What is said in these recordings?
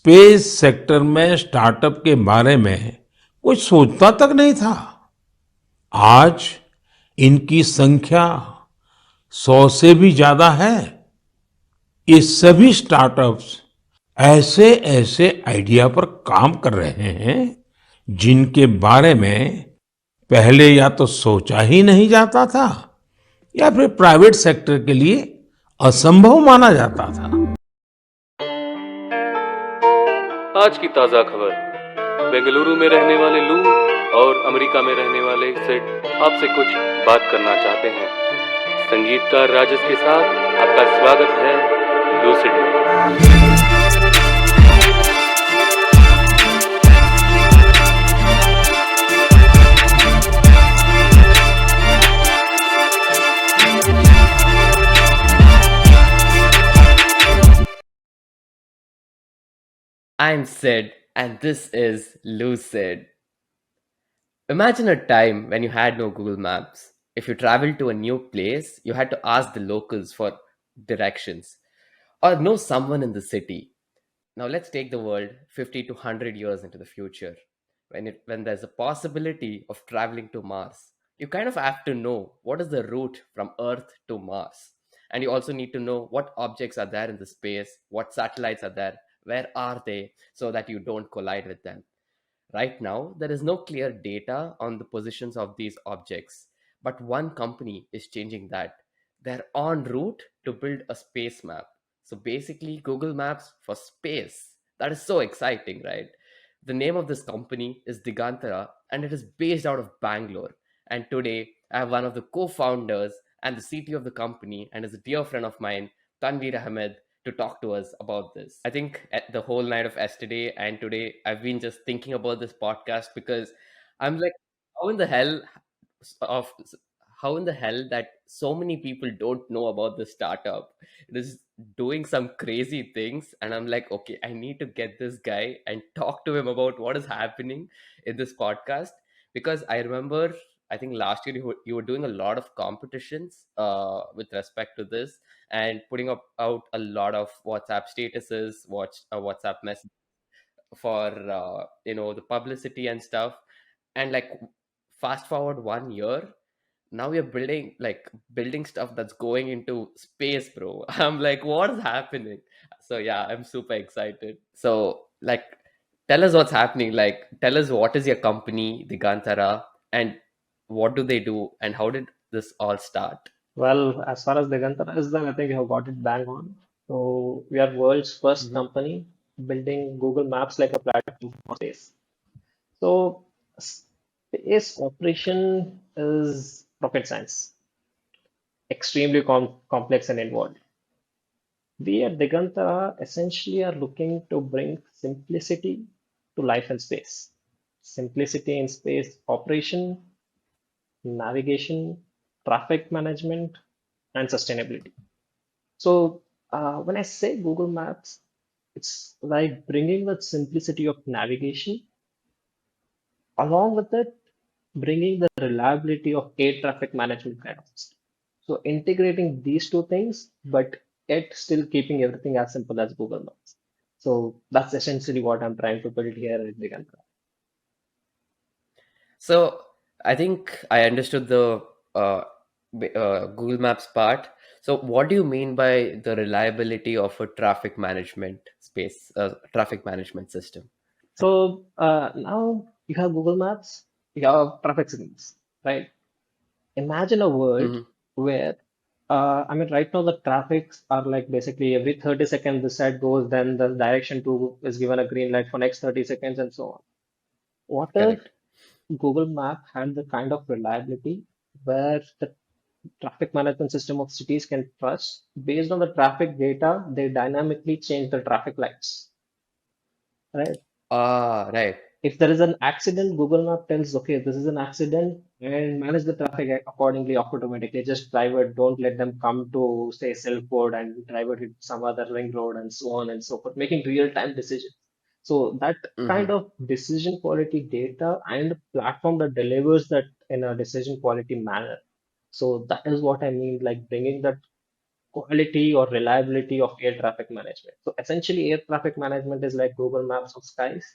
Space sector में startup के बारे में कोई सोचता तक नहीं था। आज इनकी संख्या 100 से भी ज्यादा है। ये सभी स्टार्टअप्स ऐसे ऐसे आइडिया पर काम कर रहे हैं जिनके बारे में पहले या तो सोचा ही नहीं जाता था या फिर प्राइवेट सेक्टर के लिए असंभव माना जाता था। आज की ताज़ा खबर। बेंगलुरु में रहने वाले लू और अमेरिका में रहने वाले सिड आपसे कुछ बात करना चाहते हैं। संगीतकार राजेश के साथ आपका स्वागत है लूसिड में। I'm Sid, and this is Lucid. Imagine a time when you had no Google Maps. If you traveled to a new place, you had to ask the locals for directions or know someone in the city. Now let's take the world 50 to 100 years into the future. When there's a possibility of traveling to Mars, you kind of have to know what is the route from Earth to Mars. And you also need to know what objects are there in the space, what satellites are there, where are they, so that you don't collide with them. Right now, there is no clear data on the positions of these objects, but one company is changing that. They're en route to build a space map. So basically, Google Maps for space. That is so exciting, right? The name of this company is Digantara, and it is based out of Bangalore. And today, I have one of the co founders and the CTO of the company, and is a dear friend of mine, Tanveer Ahmed, to talk to us about this. I think the whole night of yesterday and today, I've been just thinking about this podcast because I'm like, how in the hell of how in the hell that so many people don't know about this startup? It is doing some crazy things, and I'm like, okay, I need to get this guy and talk to him about what is happening in this podcast because I remember. I think last year you were doing a lot of competitions with respect to this and putting up out a lot of WhatsApp statuses, WhatsApp messages for the publicity and stuff. And like fast forward 1 year, now we're building stuff that's going into space, bro. I'm like, what is happening? So yeah, I'm super excited. So like, tell us what's happening. Like, tell us what is your company, Digantara, and what do they do, and how did this all start? Well, as far as Digantara is there, I think you have got it bang on. So we are world's first Mhm. company building Google Maps like a platform for space. So space operation is rocket science, extremely complex and involved. We at Digantara essentially are looking to bring simplicity to life and space. Simplicity in space operation, navigation, traffic management, and sustainability. So when I say Google Maps, it's like bringing the simplicity of navigation along with it, bringing the reliability of air traffic management kind of system. So integrating these two things, but yet still keeping everything as simple as Google Maps. So that's essentially what I'm trying to build here at Digantara. So I think I understood the uh, Google Maps part. So what do you mean by the reliability of a traffic management system? So now you have Google Maps, you have traffic signals, right? Imagine a world Hmm. where, I mean, right now the traffics are like basically every 30 seconds this side goes, then the direction to is given a green light for next 30 seconds and so on. What if Correct. Google Map had the kind of reliability where the traffic management system of cities can trust based on the traffic data, they dynamically change the traffic lights, right? Ah, right. If there is an accident, Google Map tells, okay, this is an accident and manage the traffic accordingly automatically. Just drive it, don't let them come to say Silkwood and drive it hit some other ring road and so on and so forth, making real-time decisions. So that kind Hmm. of decision quality data and platform that delivers that in a decision quality manner. So that is what I mean, like bringing that quality or reliability of air traffic management. So essentially, air traffic management is like Google Maps of skies.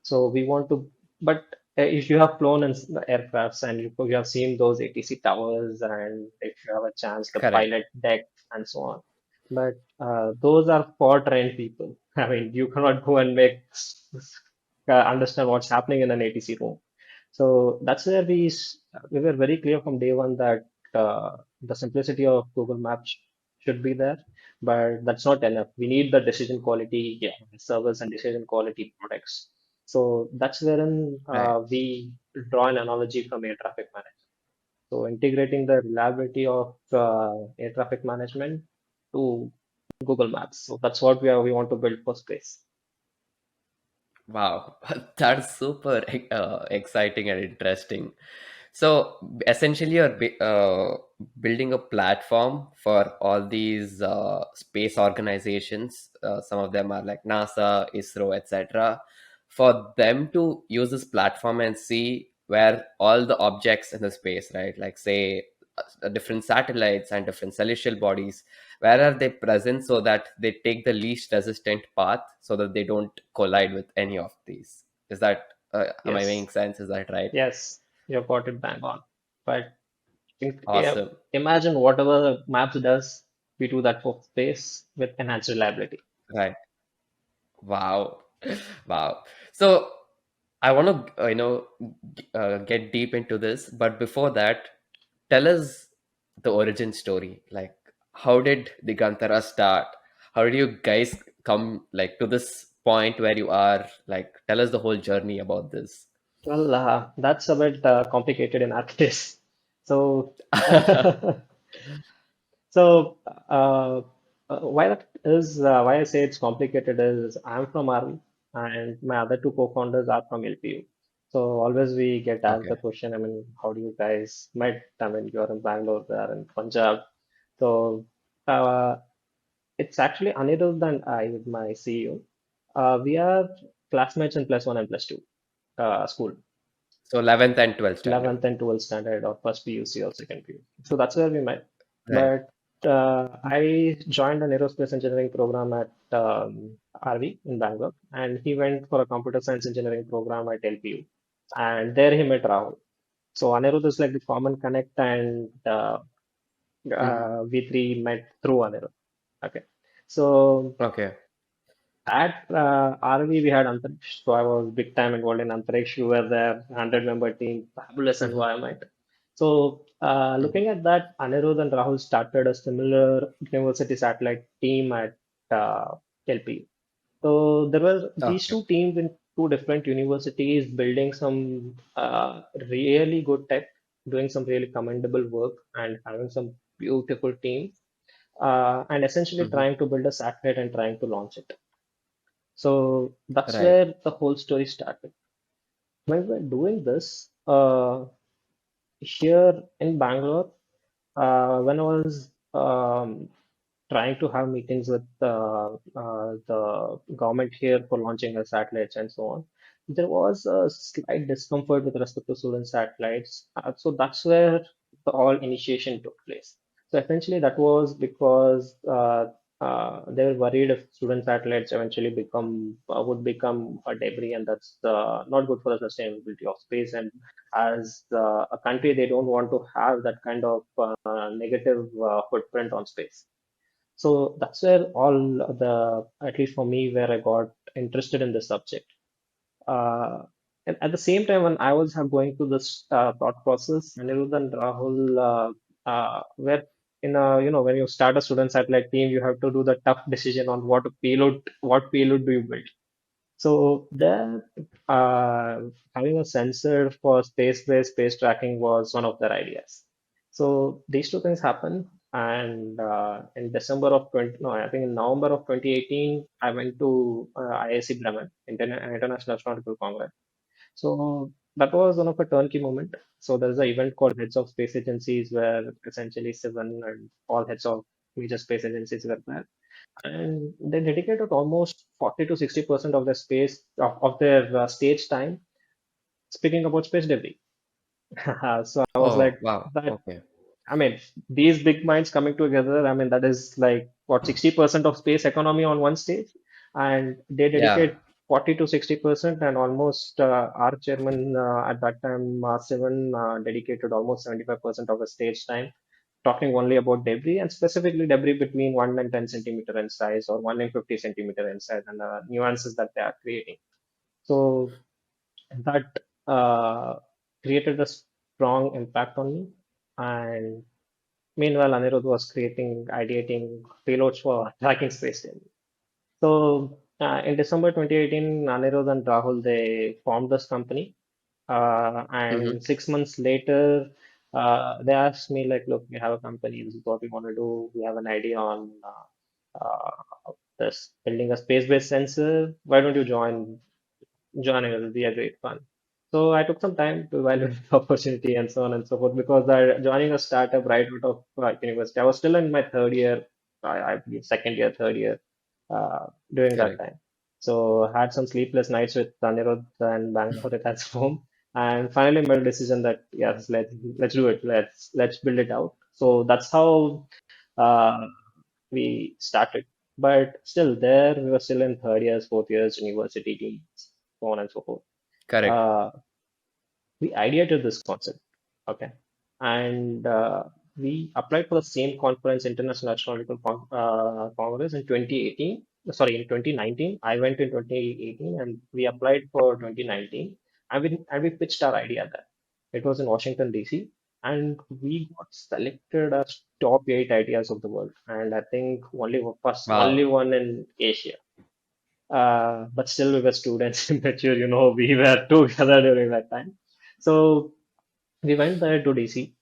So we want to, but if you have flown in the aircrafts and you have seen those ATC towers, and if you have a chance, the Correct. pilot deck and so on. But those are for trained people. I mean, you cannot go and make understand what's happening in an ATC room. So that's where we were very clear from day one that the simplicity of Google Maps should be there, but that's not enough. We need the decision quality, yeah, service and decision quality products. So that's wherein Right. we draw an analogy from air traffic management. So integrating the reliability of air traffic management to Google Maps. So that's what we want to build for space. Wow, that's super exciting and interesting. So essentially, you're building a platform for all these space organizations. Some of them are like NASA, ISRO, etc. For them to use this platform and see where all the objects in the space, right? Like say different satellites and different celestial bodies, where are they present so that they take the least resistant path so that they don't collide with any of these. Is that am I making Yes, sense? Is that right? yes, you've got it bang on. But yeah, Awesome. imagine whatever the Maps does, we do that for space with enhanced reliability. Right. Wow. Wow. So I want to get deep into this, but before that, tell us the origin story. Like, how did the Gantara start? How did you guys come like to this point where you are? Like, tell us the whole journey about this. Well, that's a bit complicated in our case. So, so why that is why I say it's complicated is I'm from Army and my other two co-founders are from LPU. So always we get asked Okay. the question, I mean, how do you guys met? I mean, you're in Bangalore, they're in Punjab. So uh, it's actually Anirudh and I, my CEO. We are classmates in plus one and plus two school. So 11th and 12th standard. 11th and 12th standard or first PUC or second PUC. So that's where we met. Right. But I joined an aerospace engineering program at RV in Bangalore, and he went for a computer science engineering program at LPU. And there he met Rahul. So Anirudh is like the common connect, and Hmm. we three met through Anirudh. Okay. So Okay. at RV, we had Antariksh, so I was big time involved in Antariksh. We were there, 100-member team, fabulous Hmm. environment. So, Hmm. looking at that, Anirudh and Rahul started a similar university satellite team at LPU. So, there were these Okay. two teams in two different universities building some really good tech, doing some really commendable work, and having some beautiful teams, and essentially Hmm. trying to build a satellite and trying to launch it. So that's Right. where the whole story started. When we were doing this, here in Bangalore, when I was trying to have meetings with the government here for launching the satellites and so on, there was a slight discomfort with respect to student satellites. So that's where the all initiation took place. So essentially, that was because they were worried if student satellites eventually become would become a debris, and that's not good for the sustainability of space. And as a country, they don't want to have that kind of negative footprint on space. So that's where all the, at least for me, where I got interested in this subject. Uh, and at the same time, when I was going through this thought process, Anirudh and Rahul were in a, when you start a student satellite team, you have to do the tough decision on what payload do you build. So there, having a sensor for space-based space tracking was one of their ideas. So these two things happened, and in December of 20, no, I think in November of 2018, I went to IIC Bremen, International Astronautical Congress. So that was one of a turnkey moment. So there's an event called Heads of Space Agencies, where essentially seven and all heads of major space agencies were there, and they dedicated almost 40 to 60% of their space of their stage time speaking about space debris. So I was Oh, like, wow. that Okay. I mean, these big minds coming together, I mean, that is like what, 60% of space economy on one stage, and they Yeah, dedicate 40 to 60%, and almost our chairman at that time, Sivan, dedicated almost 75% of his stage time talking only about debris, and specifically debris between 1 and 10 centimeter in size, or 1 and 50 centimeter in size, and nuances that they are creating. So that uh, created a strong impact on me. And meanwhile, Anirudh was ideating payloads for tracking space station. So in December 2018, Anirudh and Rahul, they formed this company. hmm, And 6 months later, they asked me like, look, we have a company. This is what we want to do. We have an idea on this building a space-based sensor. Why don't you joining us will be a great fun. So I took some time to evaluate the opportunity and so on and so forth, because I joining a startup right out of university. I was still in my third year, I believe second year, third year, during that correct, time. So I had some sleepless nights with Anirudh and Bangalore at home, and finally made a decision that yes, let's do it. Let's build it out. So that's how uh, we started. But still, there we were still in third years, fourth years, university teams, so on and so forth. correct. Uh, we ideated this concept, okay, and we applied for the same conference, International Astronomical Congress, in 2018. Sorry, in 2019. I went in 2018, and we applied for 2019, and we pitched our idea there. It was in Washington D.C., and we got selected as top 8 ideas of the world, and I think only Wow, one in Asia. But still, we were students, immature, we were together during that time. So we went there to DC,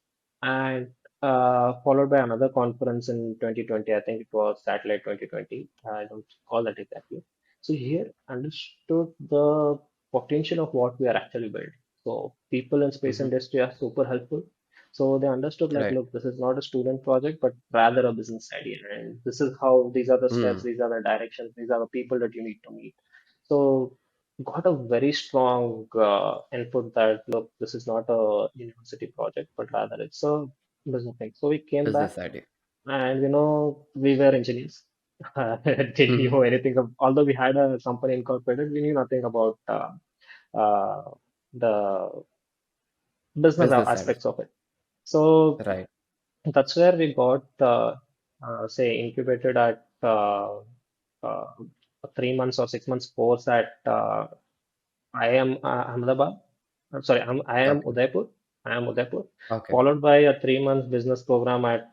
and followed by another conference in 2020. I think it was Satellite 2020. I don't recall that exactly. So here understood the potential of what we are actually building. So people in space hmm, industry are super helpful. So they understood like, right. look, this is not a student project, but rather a business idea. And this is how, these are the steps, Mm, these are the directions, these are the people that you need to meet. So got a very strong input that, look, this is not a university project, but rather it's a business thing. So we came back, business idea. and we were engineers. Didn't Hmm, know anything although we had a company incorporated, we knew nothing about uh, the business business side of aspects of it. So it. Right. that's where we got, say, incubated at uh, a 3 months or 6 months course at I am Ahmedabad. I'm sorry, I am Okay. Udaipur. I am Udaipur, Okay. followed by a 3 month business program at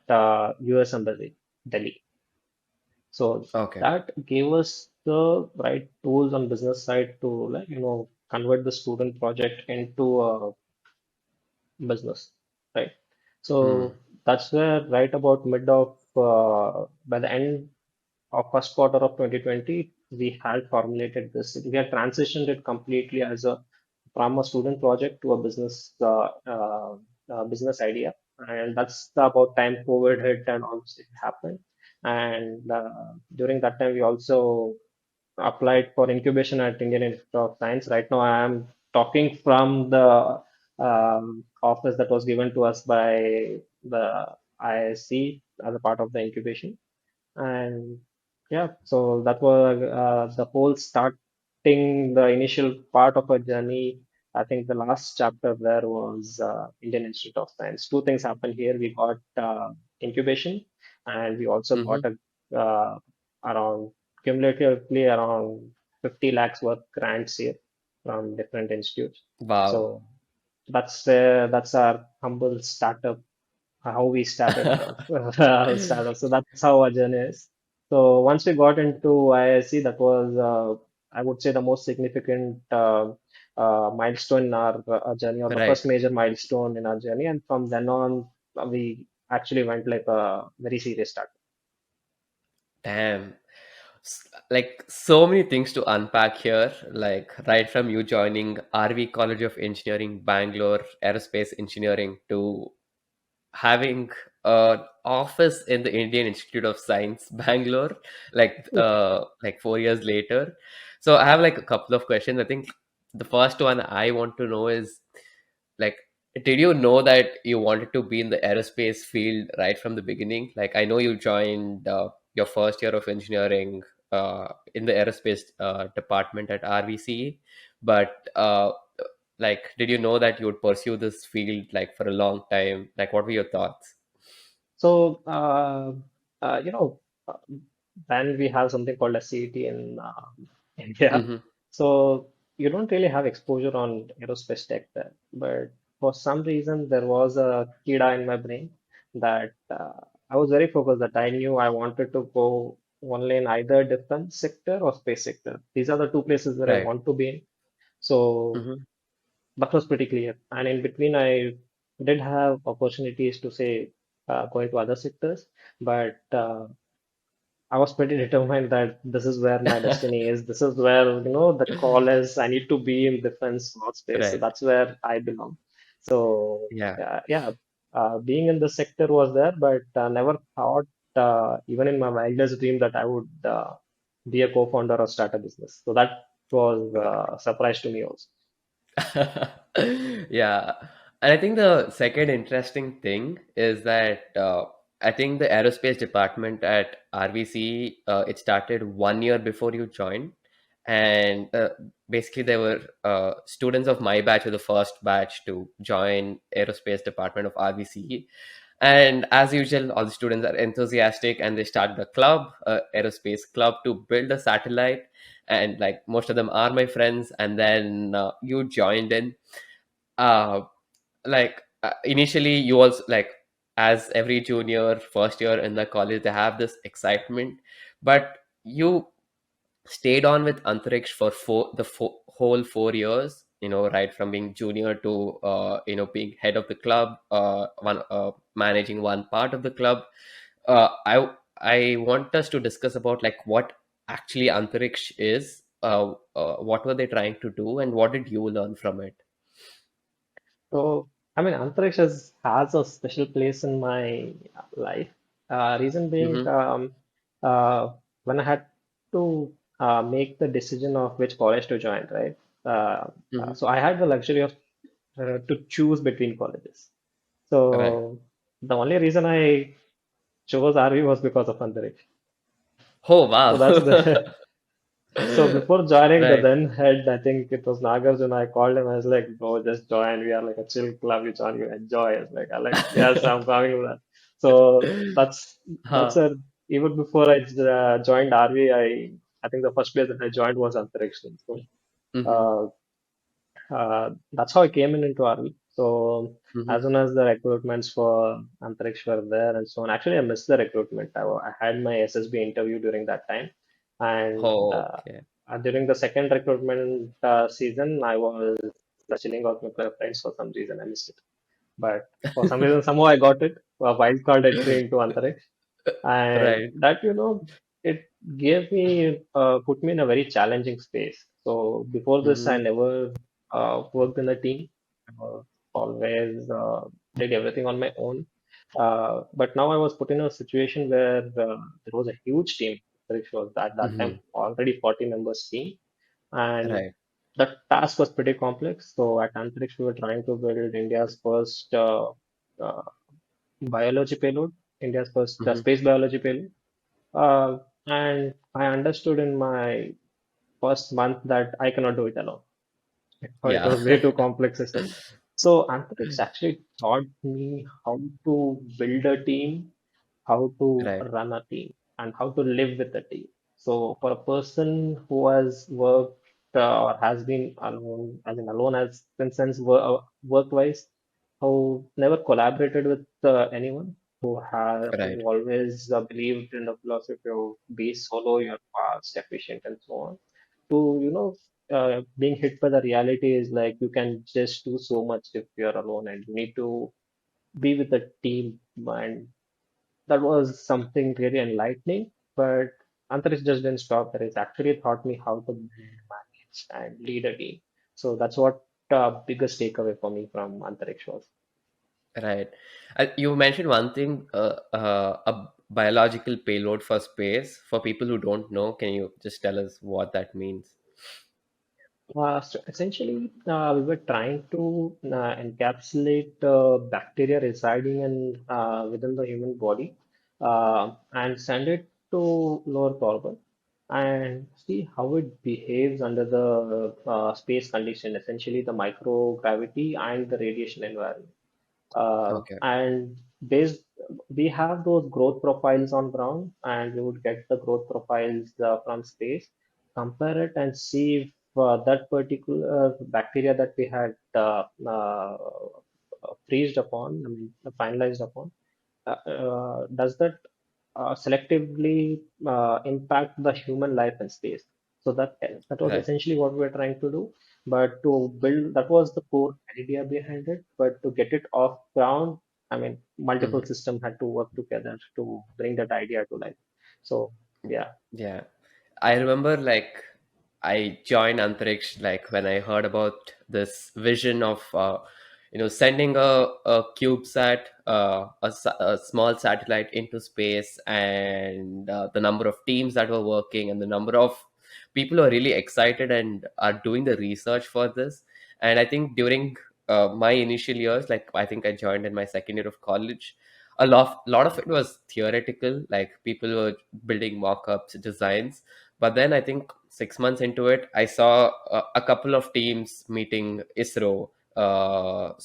US Embassy, Delhi. So Okay. that gave us the right tools on business side to, like, convert the student project into a business, right? Hmm. So that's where right about mid of by the end of first quarter of 2020, we had formulated this. We had transitioned it completely as a from a student project to a business idea, and that's about time COVID hit and all this thing happened. And during that time, we also applied for incubation at Indian Institute of Science. Right now, I am talking from the office that was given to us by the ISC as a part of the incubation. And yeah, so that was the whole starting the initial part of our journey. I think the last chapter there was Indian Institute of Science. Two things happened here. We got incubation, and we also Hmm. got around cumulatively around 50 lakhs worth grants here from different institutes. Wow. So that's our humble startup, how we started our startup. So that's how our journey is. So once we got into IISc, that was, I would say, the most significant milestone in our journey, or the Right. first major milestone in our journey. And from then on, we actually went like a very serious start. Damn. Like so many things to unpack here. Like right from you joining RV College of Engineering, Bangalore, aerospace engineering, to having an office in the Indian Institute of Science, Bangalore, like 4 years later. So I have like a couple of questions. I think the first one I want to know is like Did you know that you wanted to be in the aerospace field right from the beginning? Like, I know you joined your first year of engineering in the aerospace department at RVC, but like, did you know that you would pursue this field like for a long time? Like, what were your thoughts? So, you know, uh, when we have something called a CET in India, Mm-hmm. so you don't really have exposure on aerospace tech there. But for some reason, there was a kida in my brain that I was very focused that I knew I wanted to go only in either defense sector or space sector. These are the two places where I Right. want to be in. So Mm-hmm. that was pretty clear. And in between, I did have opportunities to say go into other sectors, but I was pretty determined that this is where my destiny is. This is where, the call is. I need to be in defense or space. So Right. that's where I belong. So Yeah. yeah, being in the sector was there, but never thought, even in my wildest dream, that I would be a co-founder or start a business. So that was a surprise to me also. Yeah. And I think the second interesting thing is that I think the aerospace department at RVC, it started 1 year before you joined. And basically, there were students of my batch were the first batch to join aerospace department of RVC. And as usual, all the students are enthusiastic and they start the club, aerospace club, to build a satellite. And like most of them are my friends. And then you joined in. Uh, initially, you also like, as every junior, first year in the college, they have this excitement. But you stayed on with Antariksh for whole 4 years, right from being junior to being head of the club, one managing one part of the club. I want us to discuss about like what actually Antariksh is, what were they trying to do, and what did you learn from it? So, I mean, has a special place in my life. Reason being, Mm-hmm. when I had to make the decision of which college to join, right? Mm-hmm. So I had the luxury of to choose between colleges. Right. So the only reason I chose RV was because of Antariksh. Oh So wow. that's the So before joining the Right. then head, I think it was Nagarjuna, I called him. I was like, bro, just join. We are like a chill club. You join, you enjoy. I like, yes, I'm coming with that. So that's Huh. a even before I joined RV, I think the first place that I joined was Antariksh. So Mm-hmm. uh, that's how I came in into RV. So Mm-hmm. as soon as the recruitments for Antariksh were there and so on, actually I missed the recruitment. I had my SSB interview during that time, and Oh, okay. during the second recruitment season, I was chilling out with my friends for some reason. I missed it, but for some reason, somehow I got it. A wild card entry into Antariksh, and Right. that it gave me put me in a very challenging space. So before this, I Mm-hmm. never worked in a team. Always did everything on my own. But now I was put in a situation where there was a huge team, which was at that time Mm-hmm. already 40 members team, and Right. the task was pretty complex. So at Antariksh, we were trying to build India's first uh, biology payload, India's first Mm-hmm. space biology payload. And I understood in my first month that I cannot do it alone. It Yeah. was way too complex system. So Anthropix actually taught me how to build a team, how to Right. run a team, and how to live with a team. So for a person who has worked or has been alone, as in alone as in sense work-wise, who never collaborated with anyone, who Right. always believed in the philosophy of be solo, you're fast, efficient, and so on. To being hit by the reality is like you can just do so much if you're alone, and you need to be with a team. And that was something really enlightening. But Antarish just didn't stop there. It actually taught me how to manage and lead a team. So that's what biggest takeaway for me from Antarish was. Right. You mentioned one thing, a biological payload for space. For people who don't know, can you just tell us what that means? So essentially, we were trying to encapsulate bacteria residing in within the human body and send it to lower orbit and see how it behaves under the space condition, essentially the microgravity and the radiation environment. Okay. And based, we have those growth profiles on ground, and we would get the growth profiles from space, compare it, and see if that particular bacteria that we had freezed upon, I mean, finalized upon, does that selectively impact the human life in space. So that was Right. essentially what we were trying to do. But to build, that was the core idea behind it. But to get it off ground, I mean, multiple Mhm. systems had to work together to bring that idea to life. So yeah. Yeah. I remember like I joined Antariksh like when I heard about this vision of sending a CubeSat, a small satellite into space, and the number of teams that were working and the number of people who are really excited and are doing the research for this. And I think during my initial years, like I think I joined in my second year of college, a lot of it was theoretical, like people were building mock-ups, designs. But then I think 6 months into it, I saw a couple of teams meeting ISRO, the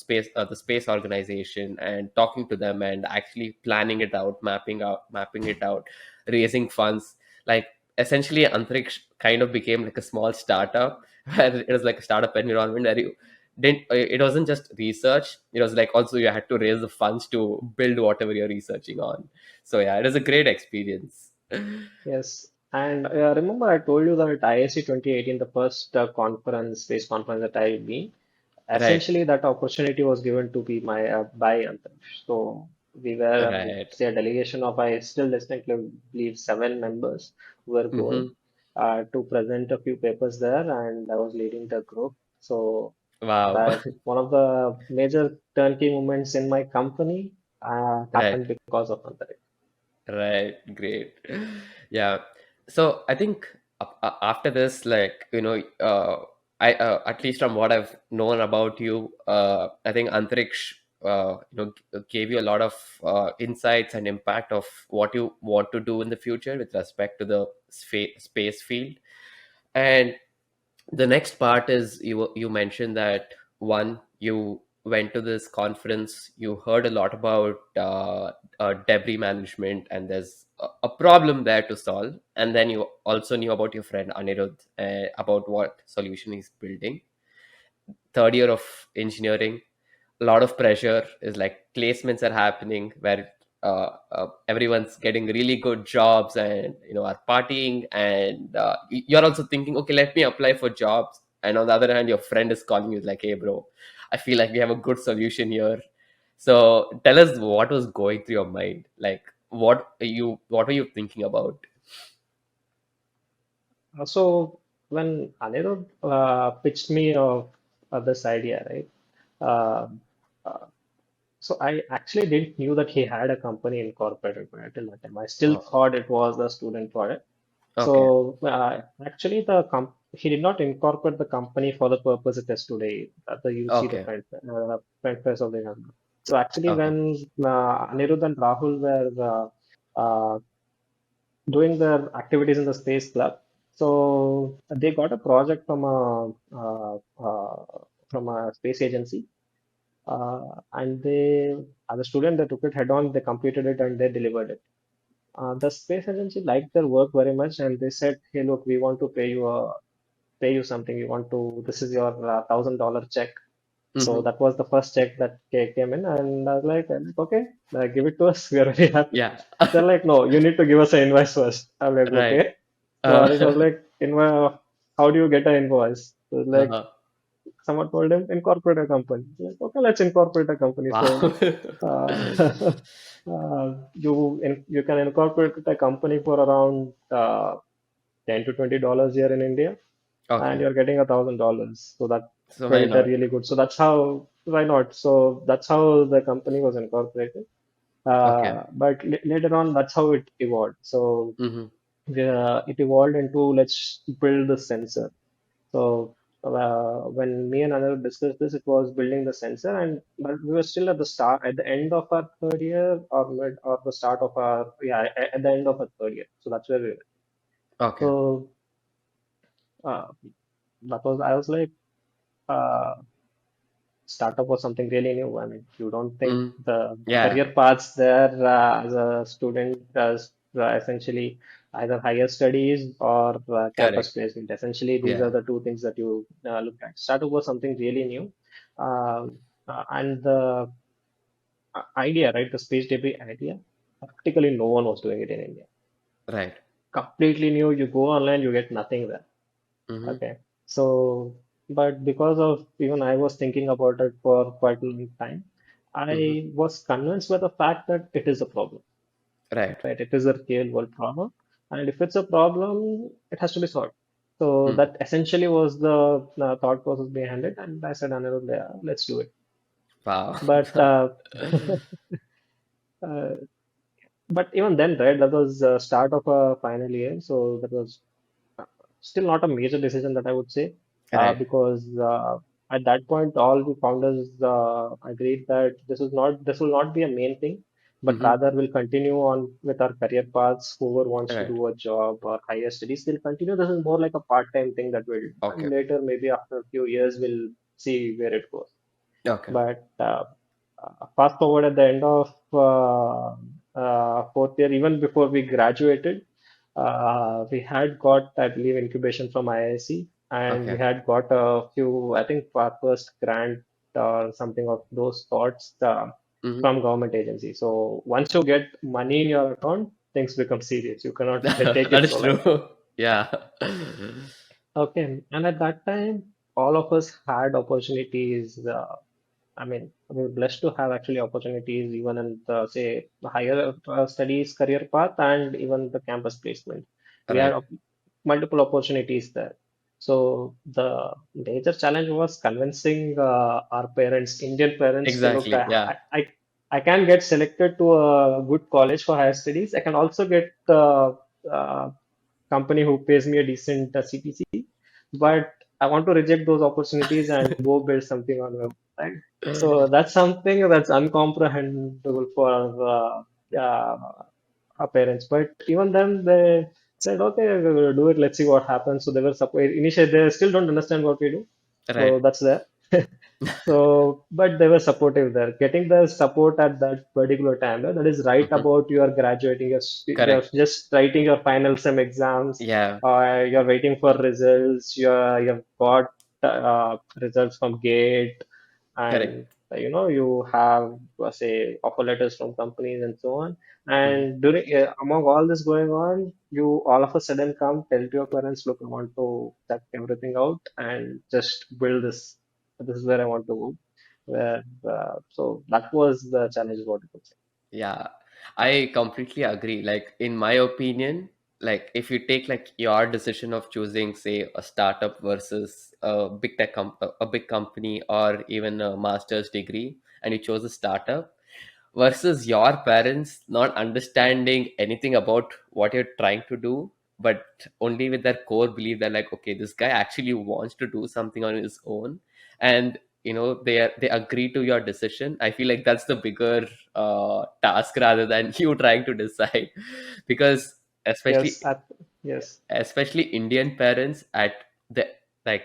space organization, and talking to them and actually planning it out, mapping it out, raising funds. Like essentially, Antriksh kind of became like a small startup where it was like a startup environment where you didn't. It wasn't just research. It was like also you had to raise the funds to build whatever you're researching on. So yeah, it was a great experience. Yes. And remember, I told you that ISC 2018, the first space conference that I've been, Right, essentially that opportunity was given to be my by Antash. So we were, I mean, right. say a delegation of, I still distinctly believe, 7 members who were going Mm-hmm. to present a few papers there, and I was leading the group. So Wow. that one of the major turnkey moments in my company Right. happened because of Antash. Right, great. Yeah. So I think after this, like, I at least from what I've known about you, I think Antariksh, gave you a lot of insights and impact of what you want to do in the future with respect to the space field. And the next part is you mentioned that one, you went to this conference, you heard a lot about debris management, and there's a problem there to solve, and then you also knew about your friend Anirudh, about what solution he's building. Third year of engineering, a lot of pressure is like placements are happening where everyone's getting really good jobs and are partying, and you're also thinking, okay, let me apply for jobs. And on the other hand, your friend is calling you like, hey bro, I feel like we have a good solution here. So tell us what was going through your mind, like what were you thinking about? So when Anirudh pitched me of this idea, right? Uh, uh, so I actually didn't knew that he had a company incorporated by till that time. I still Oh, thought it was a student project. okay, So actually, he did not incorporate the company for the purpose it is today. The you see the okay, front face of the number. So actually, okay, when Anirudh and Rahul were doing their activities in the space club. So they got a project from a space agency, and as a student, they took it head on. They completed it and they delivered it. The space agency liked their work very much, and they said, "Hey, look, we want to pay you something. We want to. This is your $1,000 check." So mm-hmm. that was the first check that came in, and I was like, okay, give it to us. We are very happy. Yeah. They're like, no, you need to give us an invoice first. I'm like, Right. okay. So uh, Arish was like, how do you get an invoice? So like, uh-huh. someone told him, incorporate a company. Like, okay, let's incorporate a company. So Wow. uh, you can incorporate a company for around $10 to $20 here in India, and Okay. you're getting $1,000. So that So why felt not? really good. So that's how, why not? So that's how the company was incorporated. Okay. But later on, that's how it evolved. So Mm-hmm. it evolved into let's build the sensor. So when me and Anil discussed this, it was building the sensor, and but we were still at the start, at the end of our third year, or mid, or the start of our, yeah, at the end of our third year. So that's where we were. Okay. So uh, that was, I was like, uh, startup was something really new. I mean, you don't think Mm. the Yeah. career paths there as a student as essentially either higher studies or campus Correct. placement. Essentially, these are Yeah. the two things that you look at. Startup was something really new. And the idea, right, the space debris idea, practically no one was doing it in India. Right. Completely new. You go online, you get nothing there. Mm-hmm. Okay. So, but because of even I was thinking about it for quite a long time, Mm-hmm. I was convinced by the fact that it is a problem, Right. right? It is a real world problem. And if it's a problem, it has to be solved. So Mm. that essentially was the thought process behind it. And I said, Anirudh, yeah, let's do it. Wow. But uh, but even then, right, that was start of a final year. So that was still not a major decision that I would say, Right. because at that point, all the founders agreed that this will not be a main thing, but Mm-hmm. rather we'll continue on with our career paths. Whoever wants to Right. do a job or higher studies, they'll continue. This is more like a part-time thing that we'll do, and Okay. later maybe after a few years we'll see where it goes. Okay. But fast forward at the end of fourth year, even before we graduated, we had got, I believe, incubation from IIC, and we Okay. had got a few, I think, our first grant or something of those sorts Mm-hmm. from government agency. So once you get money in your account, things become serious. You cannot take That it is so lightly. true. Yeah. Okay, and at that time, all of us had opportunities. I mean, we were blessed to have actually opportunities even in the, say, the higher studies career path and even the campus placement. We had Right. multiple opportunities there. So the major challenge was convincing our parents, Indian parents, to look. Exactly. Yeah. I can get selected to a good college for higher studies. I can also get uh, company who pays me a decent CTC, but I want to reject those opportunities and go build something on my own, right? So that's something that's uncomprehendable for uh, our parents. But even then, they said, okay, we will do it. Let's see what happens. So they were support. Initially, they still don't understand what we do. So Right. that's there. So, but they were supportive there. Getting the support at that particular time, that is right Mm-hmm. about you are graduating, you're Correct. just writing your final sem exams, Yeah. you're waiting for results, you've got results from GATE, and Correct. you have say offer letters from companies and so on. Mm-hmm. And during among all this going on, you all of a sudden come tell to your parents, look, I want to check everything out and just build this. This is where I want to go. Where so that was the challenge, is what I could say. Yeah, I completely agree. Like, in my opinion, like if you take like your decision of choosing, say, a startup versus a a big company, or even a master's degree, and you chose a startup, versus your parents not understanding anything about what you're trying to do, but only with their core belief that, like, okay, this guy actually wants to do something on his own, and they agree to your decision. I feel like that's the bigger task rather than you trying to decide, because especially Yes, yes, especially Indian parents at the, like,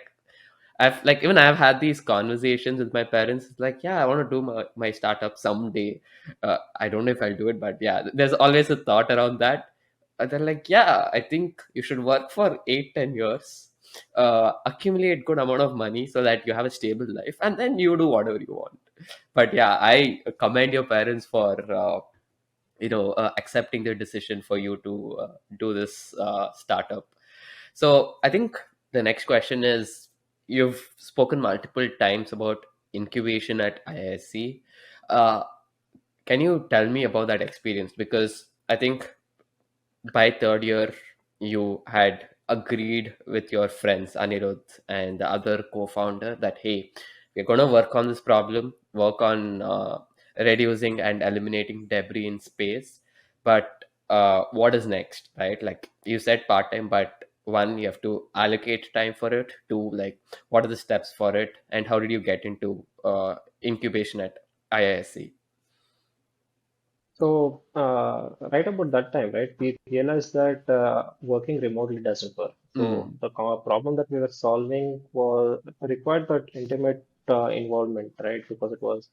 I've like even I've had these conversations with my parents. It's like, yeah, I want to do my startup someday. I don't know if I'll do it, but yeah, there's always a thought around that. And they're like, yeah, I think you should work for 8-10 years, accumulate good amount of money so that you have a stable life, and then you do whatever you want. But yeah, I commend your parents for accepting their decision for you to do this startup. So I think the next question is, you've spoken multiple times about incubation at IISc. Uh, can you tell me about that experience? Because I think by third year, you had agreed with your friends, Anirudh and the other co-founder, that, hey, we're going to work on this problem, work on reducing and eliminating debris in space. But what is next, right? Like you said, part-time, but one, you have to allocate time for it. Two, like what are the steps for it, and how did you get into incubation at IISc? So, right about that time, right, we realized that working remotely doesn't work. So, Mm. the problem that we were solving was required that intimate involvement, right? Because it was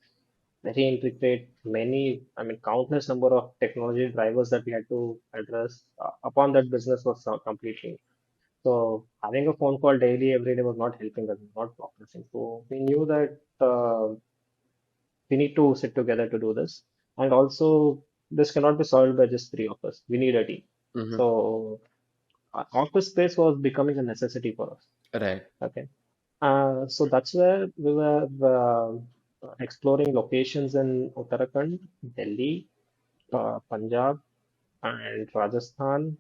very intricate, many, I mean, countless number of technology drivers that we had to address. Upon that, business was completely. So, having a phone call daily, every day was not helping us, not progressing. So, we knew that. We need to sit together to do this. And also, this cannot be solved by just three of us. We need a team. Mm-hmm. So, office space was becoming a necessity for us. Right. Okay. So that's where we were exploring locations in Uttarakhand, Delhi, Punjab, and Rajasthan,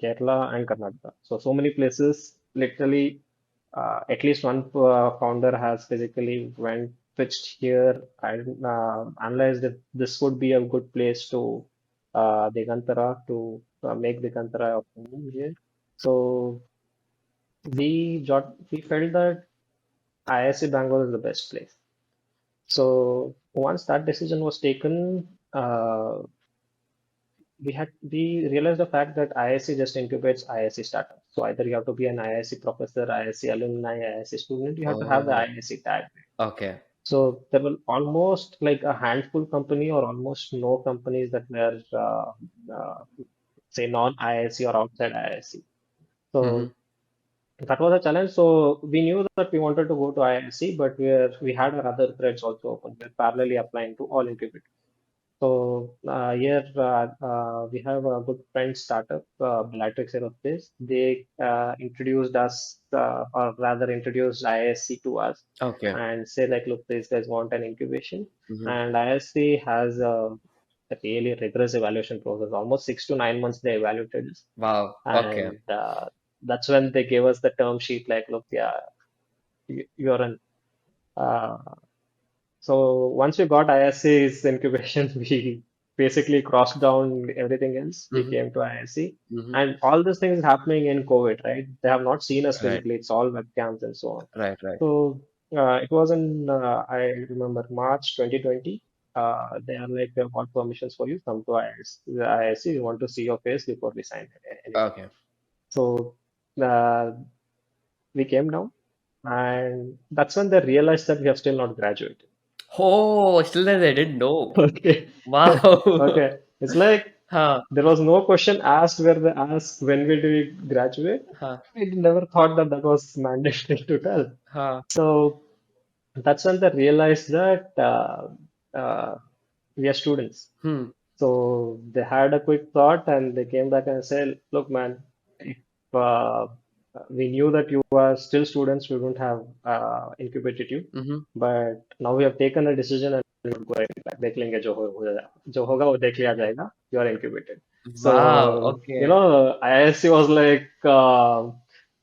Kerala, and Karnataka. So, so many places. Literally, at least one founder has physically went pitched here and analyzed if this would be a good place to Digantara to make Digantara a home here. So we felt that ISC Bangalore is the best place. So once that decision was taken, we realized the fact that ISC just incubates ISC startups. So either you have to be an ISC professor, ISC alumni, ISC student, you have to have the Oh, ISC tag. okay. So there were almost like a handful company or almost no companies that were say non-ISC or outside ISC. Mm-hmm. So that was a challenge. So we knew that we wanted to go to ISC, but we had our other threads also open. We are parallelly applying to all incubators. So here we have a good friend startup, Bellatrix Aerospace. They introduced us, or rather introduced ISC to us, Okay. and say like, look, these guys want an incubation, Mm-hmm. and ISC has a really rigorous evaluation process. Almost 6 to 9 months they evaluated us, Wow. Okay. and that's when they gave us the term sheet. Like, look, yeah, you're an uh, so once we got ISC's incubation, we basically crossed down everything else. We Mm-hmm. came to ISC, Mm-hmm. and all these things happening in COVID, right? They have not seen us Right. physically. It's all webcams and so on. Right. Right. So it was in I remember March 2020. They are like, we have got permissions for you. Come to ISC. We want to see your face before we sign anything. Okay. So uh, we came down, and that's when they realized that we have still not graduated. Oh, still that I didn't know. Okay. Wow. Okay. It's like Huh. there was no question asked where they asked when will we graduate. Huh. We never thought that that was mandatory to tell. Huh. So that's when they realized that we are students. Hmm. So they had a quick thought and they came back and said, look, man, if we knew that you are still students, we wouldn't have incubated you. Mm-hmm. But now we have taken a decision and we would go right back. देख लेंगे जो होगा वो देख लिया जाएगा. You are incubated. Wow. So, Okay. ISC was like,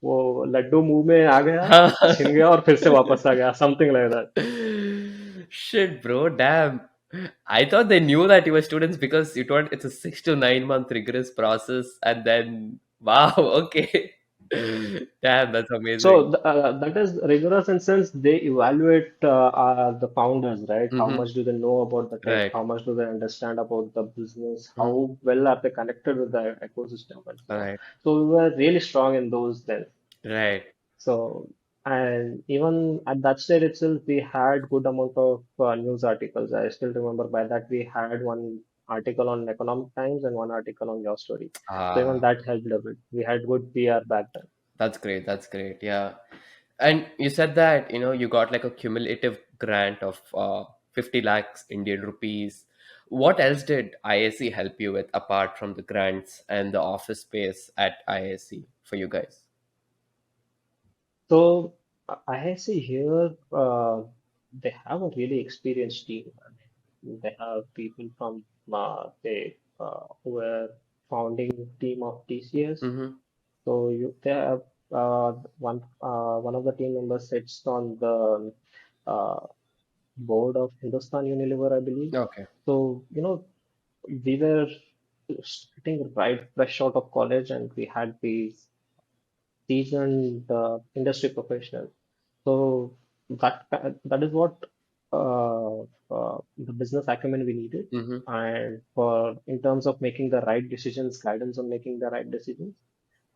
वो लड्डू मुंह में आ गया, छिन गया और फिर से वापस आ गया, something like that. Shit, bro. Damn. I thought they knew that you were students because you told it's a 6 to 9 month rigorous process, and then wow. Okay. Damn, that's amazing. So that is rigorous in sense they evaluate the founders, right? How Mm-hmm. much do they know about the tech? Right. How much do they understand about the business? Mm-hmm. How well are they connected with the ecosystem and so on? Right. So we were really strong in those then. Right. So and even at that stage itself, we had good amount of news articles. I still remember by that we had one article on Economic Times and one article on Your Story. So even Ah, that helped a bit. We had good PR back then. that's great. That's great. Yeah. And you said that, you got like a cumulative grant of 50 lakhs Indian rupees. What else did ISC help you with apart from the grants and the office space at ISC for you guys? So I see here they have a really experienced team. I mean, they have people from they who were founding team of TCS. Mm-hmm. So they have one of the team members sits on the uh, board of Hindustan Unilever, I believe. Okay. So we were starting right fresh out of college, and we had these. seasoned industry professionals. So that is what uh, the business acumen we needed, Mm-hmm. and for in terms of making the right decisions, guidance on making the right decisions.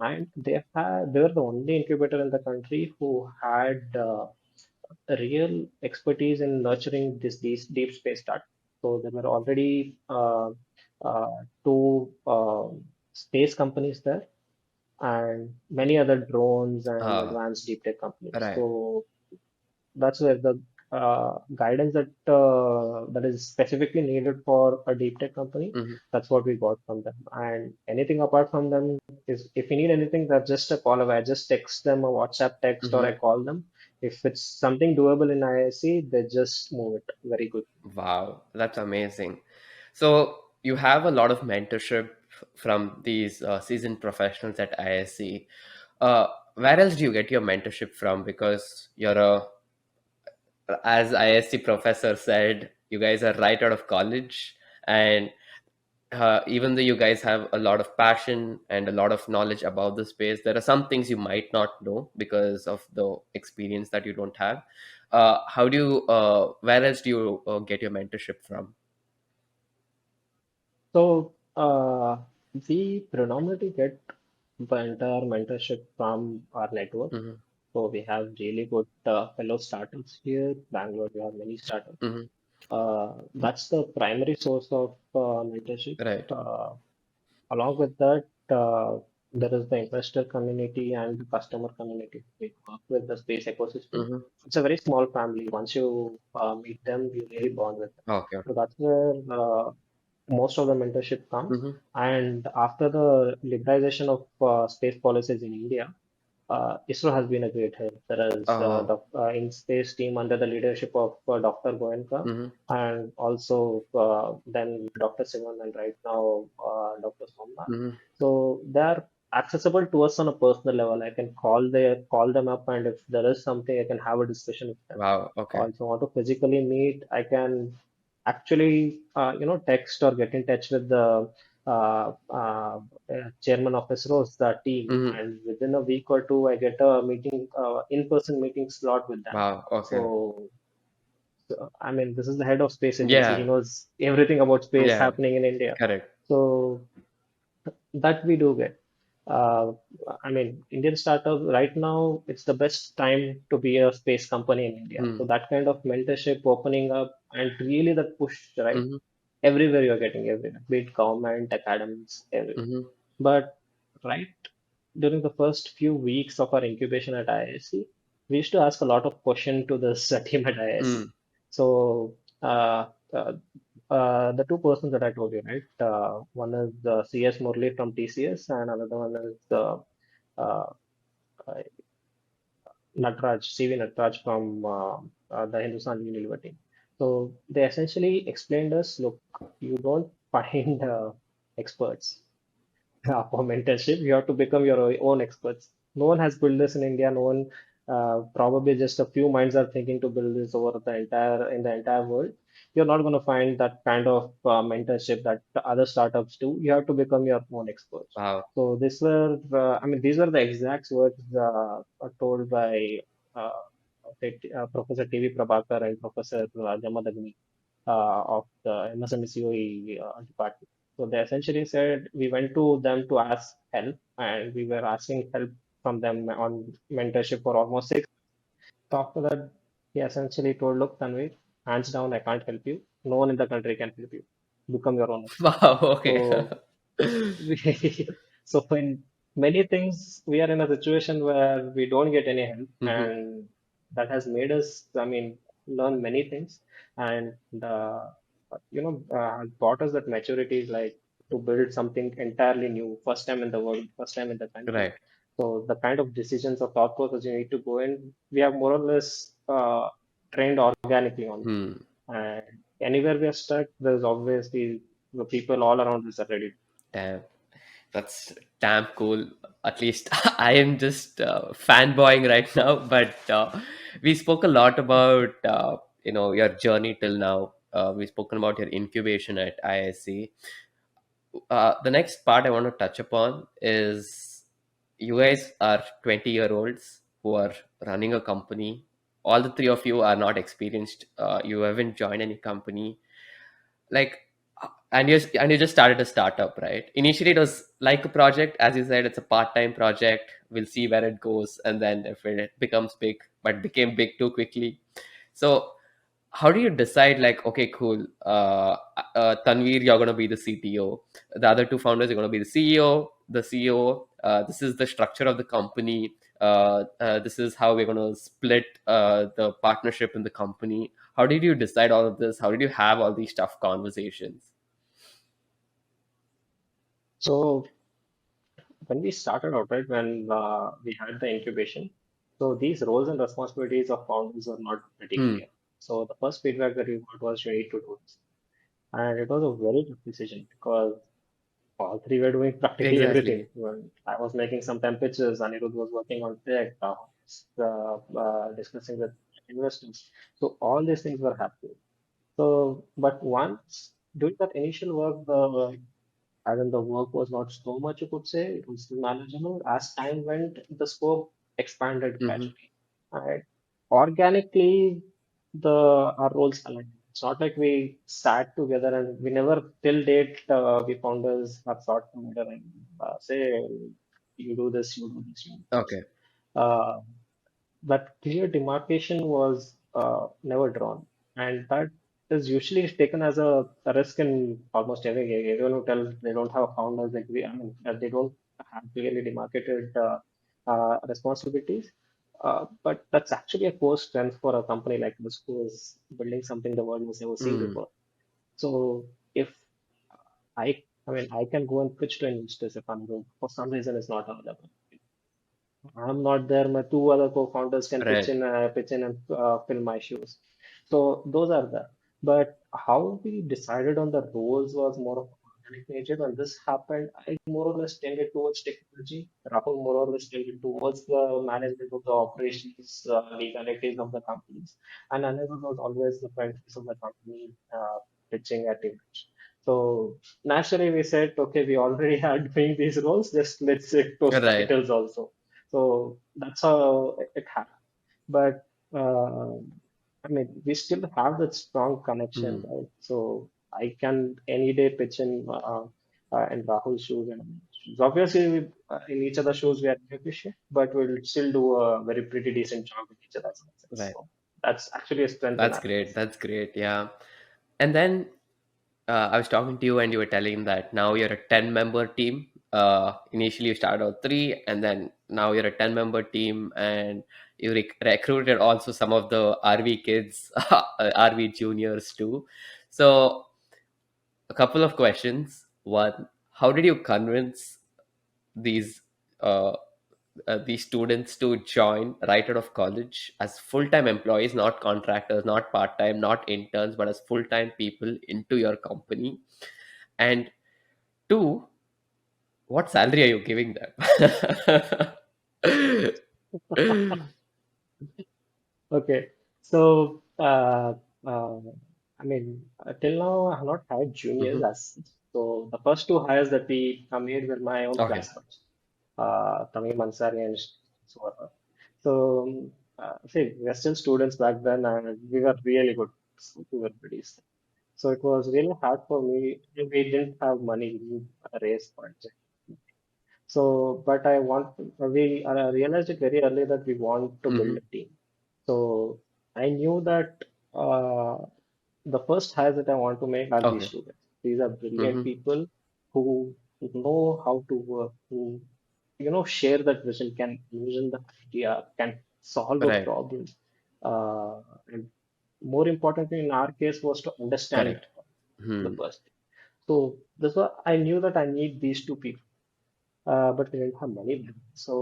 And they were the only incubator in the country who had a real expertise in nurturing these deep space startups. So there were already uh, two space companies there, and many other drones and Uh, advanced deep tech companies. right. So that's where the guidance that is specifically needed for a deep tech company, Mm-hmm. that's what we got from them. And anything apart from them is, if you need anything, that's just a call away. I just text them a WhatsApp text or Mm-hmm. I call them. If it's something doable in ISC, they just move it very good. Wow, that's amazing. So you have a lot of mentorship from these seasoned professionals at ISC. Uh, where else do you get your mentorship from? Because you're a, as ISC professor said, you guys are right out of college, and even though you guys have a lot of passion and a lot of knowledge about the space, there are some things you might not know because of the experience that you don't have. How do you? Where else do you get your mentorship from? So we predominantly get the entire mentorship from our network. Hmm. So we have really good fellow startups here. Bangalore, we have many startups. Hmm. That's the primary source of mentorship. Right. Uh, Along with that, there is the investor community and the customer community. We work with the space ecosystem. Hmm. It's a very small family. Once you meet them, you really bond with them. Okay. So that's where most of the mentorship comes. Hmm. And after the liberalization of space policies in India, ISRO has been a great help. There is Uh, the InSpace team under the leadership of Dr. Goenka, hmm. and also then Dr. Sivan, and right now Dr. Somnath. Hmm. So they are accessible to us on a personal level. I can call them up, and if there is something, I can have a discussion with them. Wow. Okay. Or if I want to physically meet, I can actually text or get in touch with the chairman of ISRO's the team, Hmm. and within a week or two, I get a meeting, in-person meeting slot with them. Wow. Okay. So, I mean, this is the head of space agency. He Yeah. knows everything about space Yeah. happening in India. Correct. So that we do get. Uh, I mean, Indian startups right now, it's the best time to be a space company in India. Mm-hmm. So that kind of mentorship opening up and really that push, right? Mm-hmm. Everywhere you're getting everywhere, be it government, academics, everywhere. Mm-hmm. But right during the first few weeks of our incubation at IISc, we used to ask a lot of questions to this team at IISc. Mm. So uh, uh, the two persons that I told you, right? One is CS Murli from TCS, and another one is uh, uh, Natraj, CV Natraj from the Hindustan Unilever team. So they essentially explained us, look, you don't find experts for mentorship. You have to become your own experts. No one has built this in India. No one, probably just a few minds are thinking to build this over the entire world. You're not going to find that kind of mentorship that the other startups do. You have to become your own experts. Wow. So I mean, these were the exact words told by Professor T.V. Prabhakar and Professor Jamadagni of the MSME department. So they essentially said we went to them to ask help, and we were asking help from them on mentorship for almost 6. So after that, he essentially told, "Look, Tanveer, hands down, I can't help you. No one in the country can help you. Become your own expert." Wow. Okay. So so in many things, we are in a situation where we don't get any help, Mm-hmm. and that has made us, I mean, learn many things, and has brought us that maturity, like to build something entirely new, first time in the world, first time in the country. Right. So the kind of decisions or thought process you need to go in, we have more or less trained organically on it. Hmm. And anywhere we are stuck, there's obviously the people all around us are ready. Damn. That's damn cool. At least I am just fanboying right now. But we spoke a lot about your journey till now. We've spoken about your incubation at ISC. The next part I want to touch upon is you guys are 20-year-olds who are running a company. All the three of you are not experienced. You haven't joined any company. Like, and you just started a startup, right? Initially, it was like a project, as you said, it's a part-time project. We'll see where it goes, and then if it becomes big, but became big too quickly. So how do you decide, like, okay, cool, Tanveer, you're going to be the CTO, the other two founders, you're going to be the CEO, this is the structure of the company, this is how we're going to split the partnership in the company. How did you decide all of this? How did you have all these tough conversations? So when we started out, right, when we had the incubation, so these roles and responsibilities of founders are not pretty Hmm. clear. So the first feedback that we got was you need to do this. And it was a very tough decision because all three were doing practically everything. Exactly. Well, I was making some temp pitches, Anirudh was working on tech, discussing with investors. So all these things were happening. So, but once doing that initial work, as in the work was not so much, you could say, it was still manageable. As time went, the scope expanded Hmm. gradually. And organically, our roles aligned. It's not like we sat together and we never, till date, we founders have sat together and say, you do this, you do this, you do this. Okay. Uh, that clear demarcation was never drawn. And that is usually taken as a risk in almost every area. Everyone who tells they don't have founders agree, I mean, they don't have clearly demarcated responsibilities. But that's actually a core strength for a company like this who is building something the world has never seen Hmm. before. So if I mean, I can go and pitch to investors if I'm good. For some reason, it's not available. I'm not there. My two other co-founders can Right. pitch in and fill my shoes. So those are there. But how we decided on the roles was more of organic nature. When this happened, I more or less tended towards technology. Rahul more or less tended towards the management of the operations, legalities of the companies. And Anirudh was always the front face of the company, pitching at events. So naturally, we said, okay, we already are doing these roles. Just let's take those Right. titles also. So that's how it happened. But I mean, we still have that strong connection, Hmm. right? So I can any day pitch in Rahul's shoes and shoes. Obviously, in each other's shoes we are efficient, but we'll still do a very pretty decent job in each other's success. Right. So that's actually a strength in That's our great. case. That's great. Yeah. And then I was talking to you, and you were telling that now you're a 10-member team. Initially, you started out three, and then now you're a 10-member team, and you recruited also some of the RV kids, RV juniors too. So, a couple of questions. One, how did you convince these uh, these students to join right out of college as full-time employees, not contractors, not part-time, not interns, but as full-time people into your company? And two, what salary are you giving them? Okay, so uh, I mean, till now I have not had juniors Hmm. as such. So the first two hires that we made were my own Okay. classmates, Tamim Ansari and Suvarna. So see, we were still students back then, and we were really good. We were pretty. So it was really hard for me. We didn't have money. We didn't raise funds. So, but we realized it very early that we want to build Hmm. a team. So I knew that the first hires that I want to make are these Okay. students. These are brilliant Hmm. people who know how to work, who share that vision, can envision the idea, can solve a Right. problem. And more importantly, in our case, was to understand Correct. it, the Hmm. first thing. So this was I knew that I need these two people, but we didn't have money then. So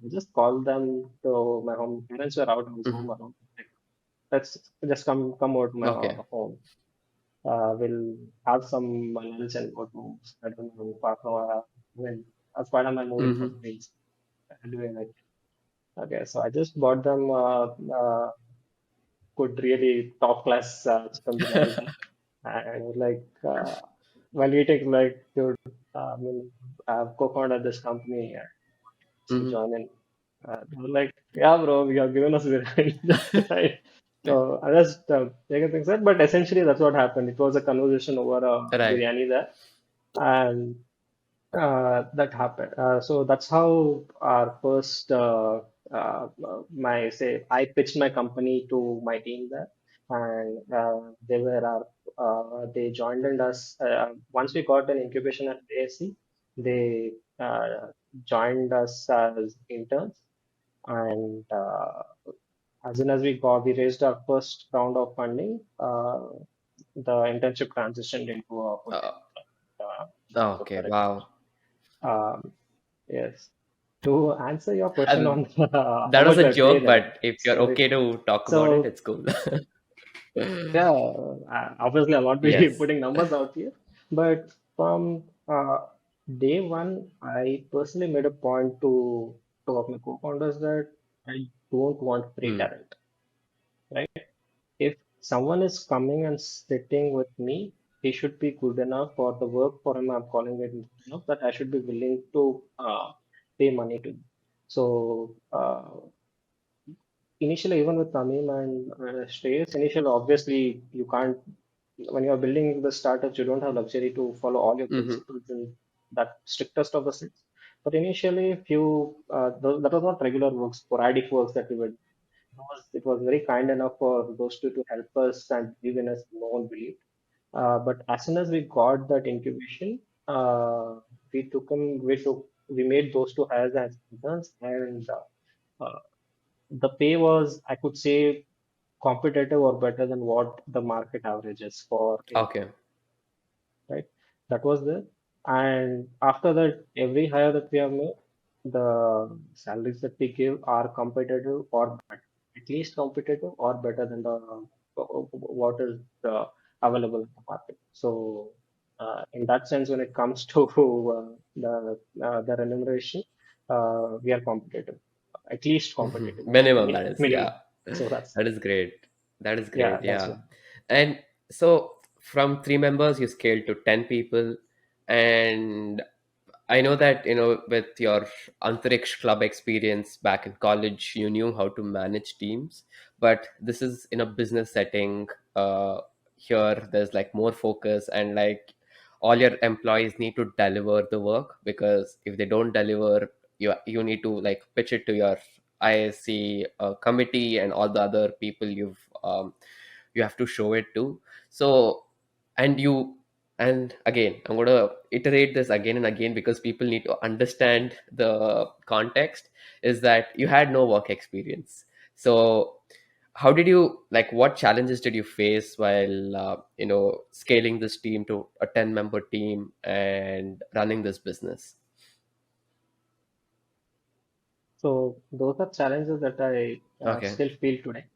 I just called them to my home. Parents were out. I was Hmm. home alone. Like, let's just come over to my Okay. home. We'll have some lunch and go to, I don't know, park. When as part of my moving Hmm. companies, doing it. Okay, so I just bought them good, really top class chicken biryani there. And like while eating, like, dude, I mean, I've co-founded this company. to Hmm. join in. They were like, yeah, bro, you have given us biryani. Just try. So I just taking things out. But essentially, that's what happened. It was a conversation over Right. biryani there. And that happened. So that's how our first, I pitched my company to my team there, and they joined in us. Once we got an incubation at ASC, they joined us as interns, and as soon as we raised our first round of funding, the internship transitioned into a Uh, full-time job okay. directly. Wow. Um, yes. To answer your question And on how that was much a I pay joke, them, but if you're so okay to talk about it, so it's cool. yeah, obviously I'll not be Yes. putting numbers out here, but from day one, I personally made a point to my co-founders that I don't want free Hmm. talent, right? If someone is coming and sitting with me, he should be good enough for the work for him. I'm calling it good enough that I should be willing to pay money to. So initially, even with Tamim and Shreyas, initially, obviously, you can't, when you're building the startups, you don't have luxury to follow all your Hmm. principles in that strictest of the sense. But initially, that was not regular work, sporadic works that we were. It was very kind enough for those two to help us and believe in us. No one believed. But as soon as we got that incubation, we made those two hires as interns, and the pay was, I could say, competitive or better than what the market average is for Okay. right? That was there. And after that, every hire that we have made, the salaries that we give are competitive or better, at least competitive or better than what is available in the market. So, in that sense, when it comes to the remuneration, we are competitive, at least competitive, Minimum, that is. minimum. Yeah. So That is great. That is yeah, great. that's Yeah. what. And so from 3 members, you scaled to 10 people. And I know that, with your Antariksh Club experience back in college, you knew how to manage teams. But this is in a business setting. Here, there's like more focus, and like all your employees need to deliver the work, because if they don't deliver, you need to like pitch it to your ISC committee and all the other people you have to show it to. So, and you and again, I'm going to iterate this again and again because people need to understand the context, is that you had no work experience. So how did you, like, what challenges did you face while scaling this team to a 10-member team and running this business? So those are challenges that I Okay. still feel today.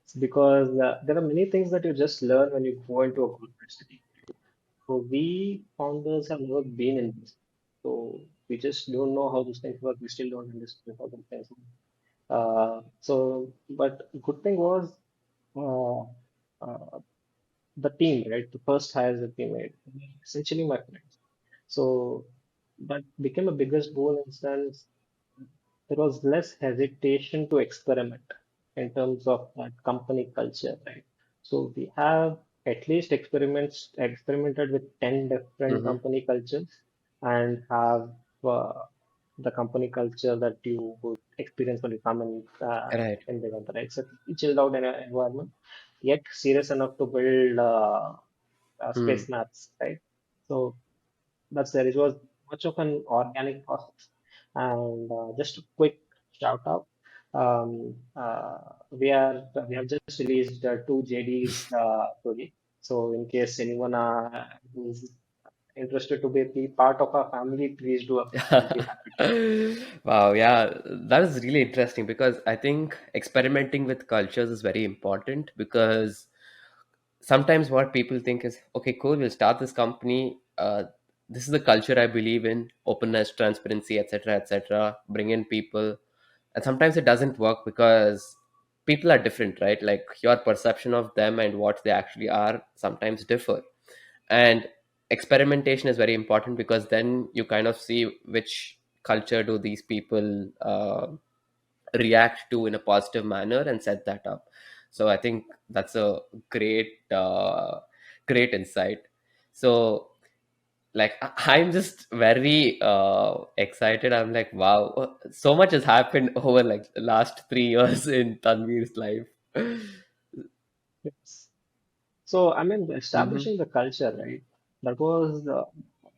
It's because there are many things that you just learn when you go into a corporate city. So we founders have never been in this. So we just don't know how these things work. We still don't understand how these things work. But good thing was uh, uh, the team, right? The first hires that we made, essentially my friends. So that became a biggest goal in sense there was less hesitation to experiment in terms of that company culture, right? So we have at least experimented with 10 different Mm-hmm. company cultures and have uh, the company culture that you would experience when you come Right. in Vedanta, right? So chilled out environment, yet serious enough to build Hmm. space maps, right? So that's there. It was much of an organic process. And just a quick shout out. We have just released two JDs today. So in case anyone is interested to be part of our family, please do apply. We'll be happy to. Wow, yeah, that is really interesting because I think experimenting with cultures is very important, because sometimes what people think is, okay, cool, we'll start this company. This is the culture I believe in: openness, transparency, etc., etc. Bring in people, and sometimes it doesn't work because people are different, right? Like your perception of them and what they actually are sometimes differ. And experimentation is very important because then you kind of see which culture do these people react to in a positive manner and set that up. So I think that's a great insight. So like I'm just very excited. I'm like, wow, so much has happened over like the last 3 years in Tanveer's life. Yes. So, I mean, Hmm. establishing the culture, right? That was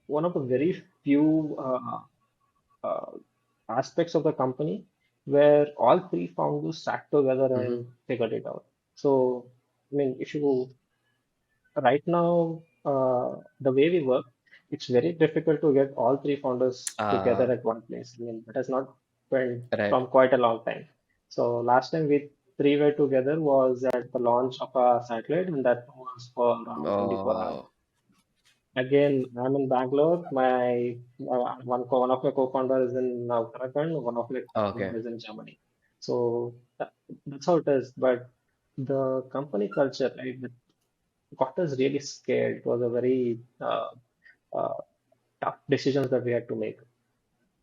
one of the very few uh, aspects of the company where all three founders sat together Hmm. and figured it out. So, I mean, if you right now, the way we work, it's very difficult to get all three founders together uh at one place. I mean, that has not been right. from quite a long time. So last time we three were together was at the launch of a satellite, and that was for around 24 hours. Oh, Again, I'm in Bangalore. My one of my co-founders is in Uttarakhand. One of my okay. co-founders is in Germany. So that's how it is. But the company culture, right? Got us really scared. It was a very uh, tough decisions that we had to make.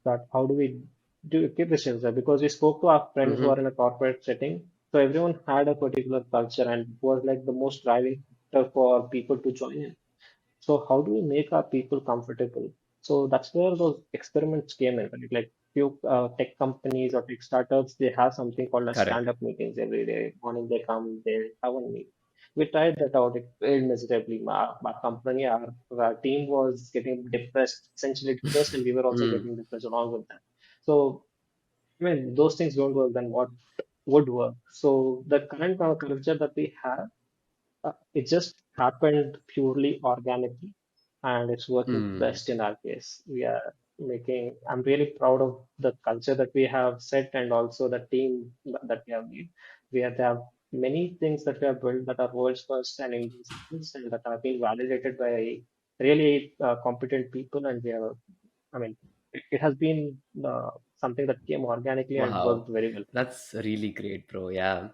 That how do we do keep decisions there? Because we spoke to our friends who Hmm. are in a corporate setting, so everyone had a particular culture, and it was like the most driving factor for people to join in. So how do we make our people comfortable? So that's where those experiments came in, right? Like few tech companies or tech startups, they have something called as Correct. stand-up meetings every day. Morning they come, they have one meet. We tried that out. It failed miserably. Our company, our team was getting depressed, essentially depressed, and we were also Mm. getting depressed along with that. So I mean, those things don't work. Then what would work? So the current culture that we have it just happened purely organically, and it's working Mm. best in our case. I'm really proud of the culture that we have set and also the team that we have made. Have many things that we have built that are world's first and Indian and that have been validated by really competent people. And I mean, it has been something that came organically and Wow, worked very well. that's really great, bro. Yeah,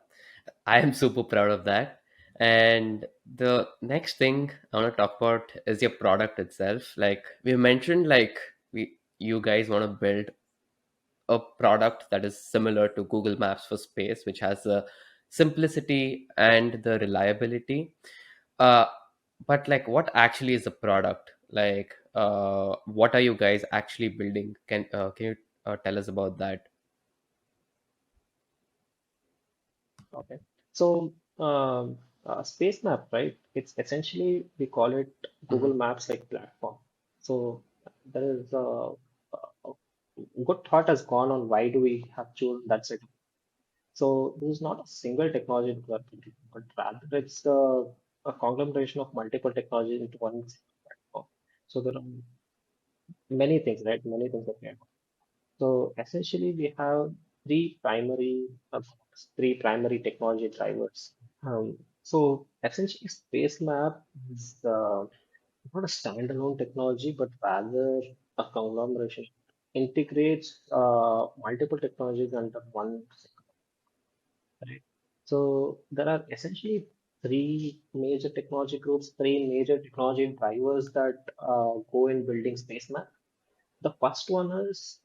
I am super proud of that. And the next thing I want to talk about is your product itself. Like we mentioned, like you guys want to build a product that is similar to Google Maps for space, which has the simplicity and the reliability. Uh, but like, what actually is the product? Like, what are you guys actually building? Can you tell us about that? Okay. So, Space Map, right? It's essentially, we call it Hmm. Google Maps like platform. So, there is a good thought has gone on why do we have chosen that set. So, this is not a single technology that we are building, but rather it's a conglomeration of multiple technologies into one single platform. So, there are many things, right? Many things that we have. So, essentially, we have uh, three primary technology drivers. So essentially, Space Map is not a standalone technology, but rather a conglomeration. Integrates multiple technologies under one, right? So there are essentially three major technology groups, three major technology drivers that go in building Space Map. The first one is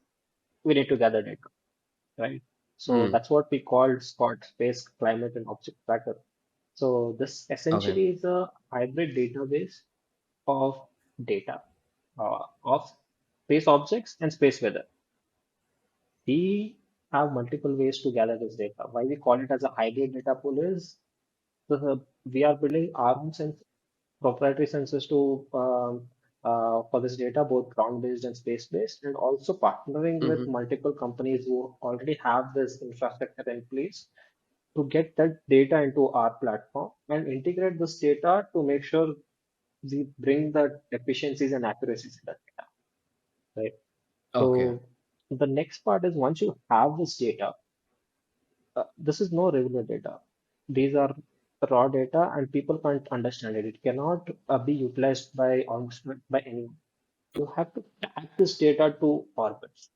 we need to gather data, right? So Mm. that's what we call SCOT, Space Climate and Object Tracker. So this Okay. essentially is a hybrid database of data of space objects and space weather. We have multiple ways to gather this data. Why we call it as a hybrid data pool is we are building our own proprietary sensors to for this data, both ground-based and space-based, and also partnering with Hmm. multiple companies who already have this infrastructure in place to get that data into our platform and integrate this data to make sure we bring the efficiencies and accuracies in that data, right? Okay. So the next part is once you have this data, this is no regular data. These are raw data and people can't understand it. It cannot be utilized by almost by anyone. You have to tag this data to orbits,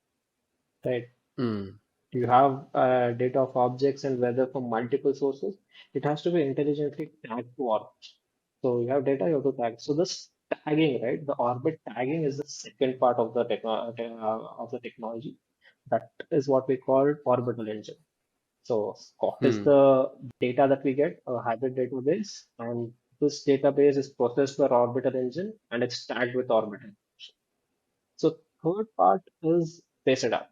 right? Mm. You have data of objects and weather from multiple sources. It has to be intelligently tagged to orbits. So you have data, you have to tag. So this tagging, right? The orbit tagging is the second part of the technology. That is what we call orbital engine. So what is Hmm. the data that we get? A hybrid database, and this database is processed by orbital engine and it's tagged with orbital. So third part is space radar.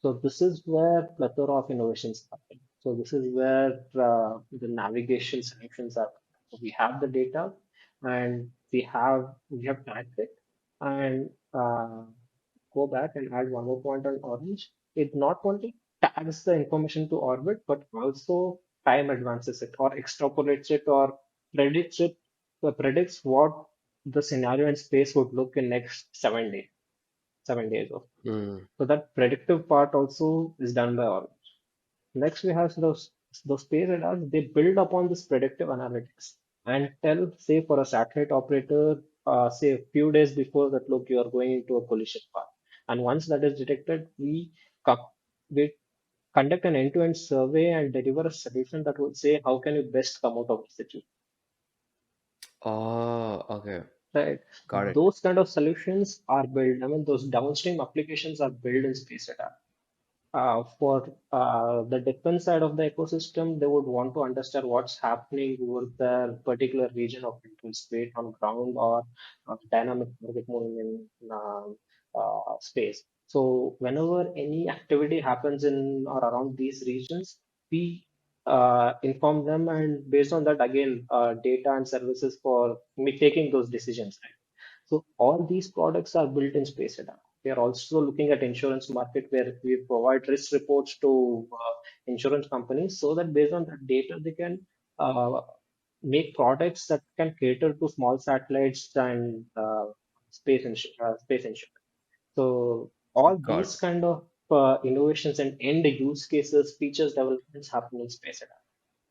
So this is where plethora of innovations happen. So this is where the navigation solutions are. So we have the data, and we have tagged it, and go back and add one more point on orange. It not only tags the information to orbit, but also time advances it or extrapolates it or predicts it, predicts what the scenario in space would look in next 7 days, 7 days of. Hmm. So that predictive part also is done by orbit. Next, we have those space radars. They build upon this predictive analytics and tell, say, for a satellite operator, say a few days before that, look, you are going into a collision path. And once that is detected, co- we conduct an end-to-end survey and deliver a solution that would say, how can you best come out of the situation? Oh, okay. Right. Got it. Those kind of solutions are built. I mean, those downstream applications are built in space radar. For the defense side of the ecosystem, they would want to understand what's happening over the particular region of interest, space on ground or dynamic target moving in space. So whenever any activity happens in or around these regions, we inform them, and based on that, again, data and services for me taking those decisions. So all these products are built in space radar. We are also looking at insurance market where we provide risk reports to insurance companies so that based on that data they can uh, make products that can cater to small satellites and space insurance. So all Got these kind of innovations and end use cases, features developments happen in space radar.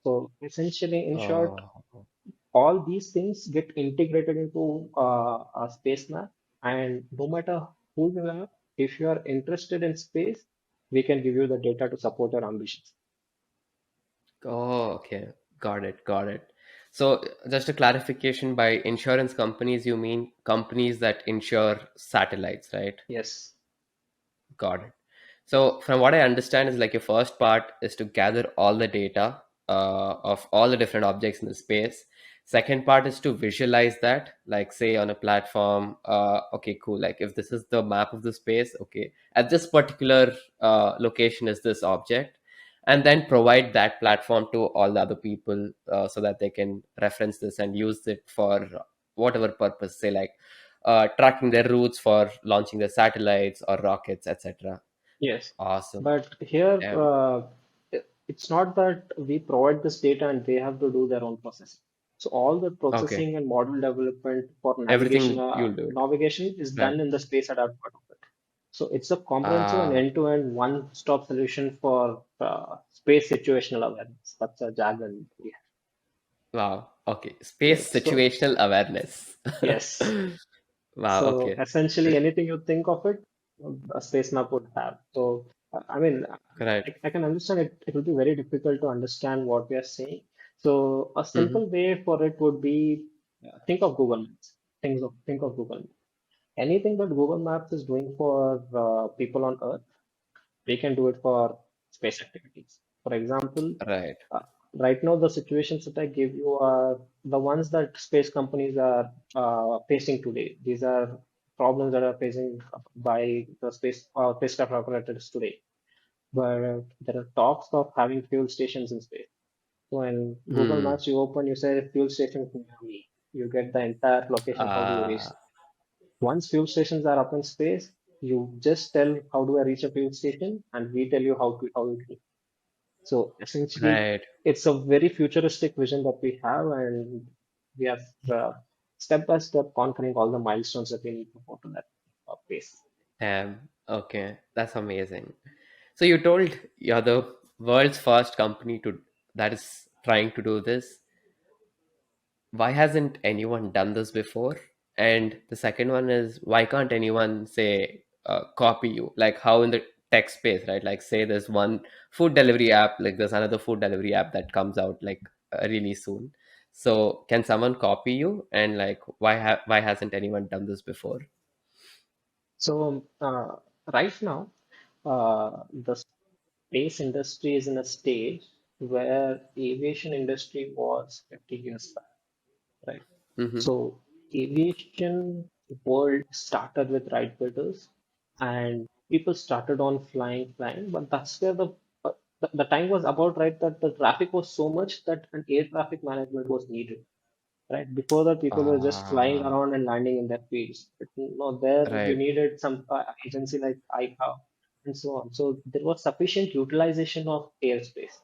So essentially, in short, Oh, all these things get integrated into a space map, and no matter who you are, if you are interested in space, we can give you the data to support your ambitions. oh, okay. Got it. Got it. So, just a clarification, by insurance companies, you mean companies that insure satellites, right? Yes. Got it. So, from what I understand, is like your first part is to gather all the data of all the different objects in the space. Second part is to visualize that, like say on a platform. Okay, cool. Like if this is the map of the space, okay, at this particular location is this object, and then provide that platform to all the other people so that they can reference this and use it for whatever purpose. Say like tracking their routes for launching their satellites or rockets, etc. Yes. Awesome. But here, Damn. it's not that we provide this data and they have to do their own processing. So all the Okay. processing and model development for Everything you'll do it. navigation is Right. done in the space adapt part of it. So it's a comprehensive and Ah, end-to-end one-stop solution for space situational awareness. That's a jargon we wow. Okay. have. Space Right. So situational awareness. yes. Wow. So Okay. essentially, anything you think of it, a space map would have. So I mean, Right. I can understand it. It will be very difficult to understand what we are saying. So a Mm-hmm. simple way for it would be think of Google Maps. Think of Google Maps. Anything that Google Maps is doing for people on Earth, we can do it for space activities. For example, Right. uh, right now the situations that I give you are the ones that space companies are facing today. These are problems that are facing by the spacecraft operators today. But there are talks of having fuel stations in space. So in Google Hmm. Maps, you open, you say fuel station near me. You get the entire location. How do you reach? Ah. Once fuel stations are up in space, you just tell how do I reach a fuel station, and we tell you how you do. So essentially, Right. it's a very futuristic vision that we have, and we are step by step conquering all the milestones that we need to go to that pace. Damn. Okay. That's amazing. So you told you're the world's first company to that is trying to do this. Why hasn't anyone done this before? And the second one is, why can't anyone say copy you? Like how in the tech space, right? Like say there's one food delivery app, like there's another food delivery app that comes out like really soon. So can someone copy you? And like, why hasn't anyone done this before? So right now, the space industry is in a stage where aviation industry was 50 years back, right? Mm-hmm. So aviation world started with Wright brothers, and people started on flying, but that's where the time was about right that the traffic was so much that an air traffic management was needed. Right before that, people were just flying Ah, around and landing in their fields. But no, there you right. needed some agency like ICAO and so on. So there was sufficient utilization of airspace,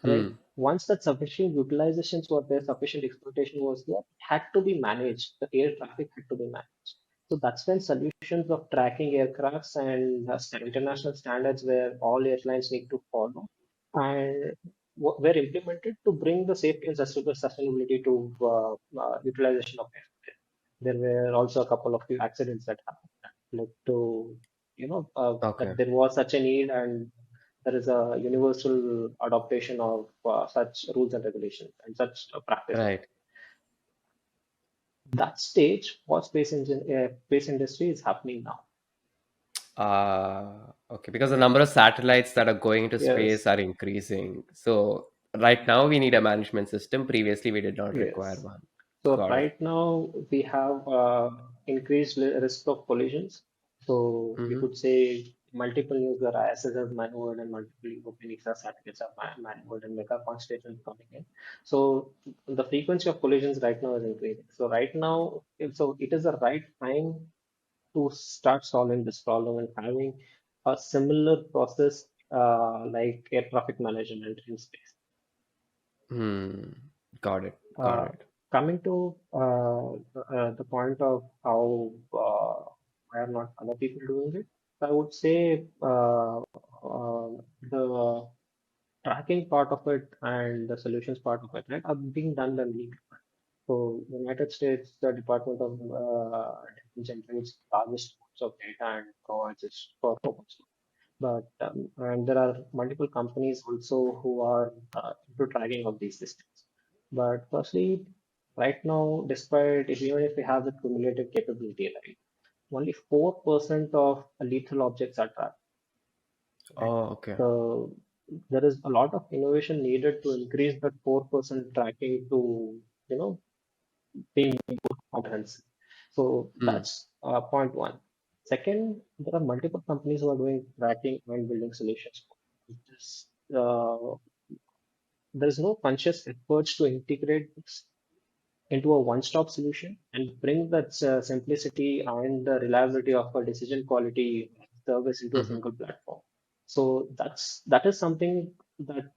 right? Hmm. Once that sufficient utilizations were there, sufficient exploitation was there, it had to be managed. The air traffic had to be managed. So that's when solutions of tracking aircrafts and international standards where all airlines need to follow and were implemented to bring the safety and sustainability to utilization of air. There were also a couple of few accidents that happened that led to, that Okay. there was such a need and there is a universal adoption of such rules and regulations and such practices. Right. That stage for space industry is happening now. Okay. Because the number of satellites that are going into space Yes, are increasing. So right now we need a management system. Previously we did not require yes. one. So Got it. right now we have increased risk of collisions. So we Mm-hmm. could say multiple news where ISS have maneuvered and multiple OpenXR satellites have maneuvered and mega constellations coming in. So the frequency of collisions right now is increasing. So right now, so it is the right time to start solving this problem and having a similar process like air traffic management in space. Hmm. Got it. Got Uh, it. Coming to the point of how why are not other people doing it, I would say the tracking part of it and the solutions part of it, right, are being done by many people. So, United States, the Department of Defense generates largest amounts of data and provides it for purpose. But and there are multiple companies also who are into tracking of these systems. But firstly, right now, despite even if we have the cumulative capability, right, only 4% of lethal objects are tracked. Right? Oh, okay. So there is a lot of innovation needed to increase that 4% tracking to, you know, being more comprehensive. So Hmm. that's point one. Second, there are multiple companies who are doing tracking and building solutions. This, uh, there is no conscious efforts to integrate this into a one-stop solution and bring that simplicity and the reliability of a decision quality service into a Mm-hmm. single platform. So that is something that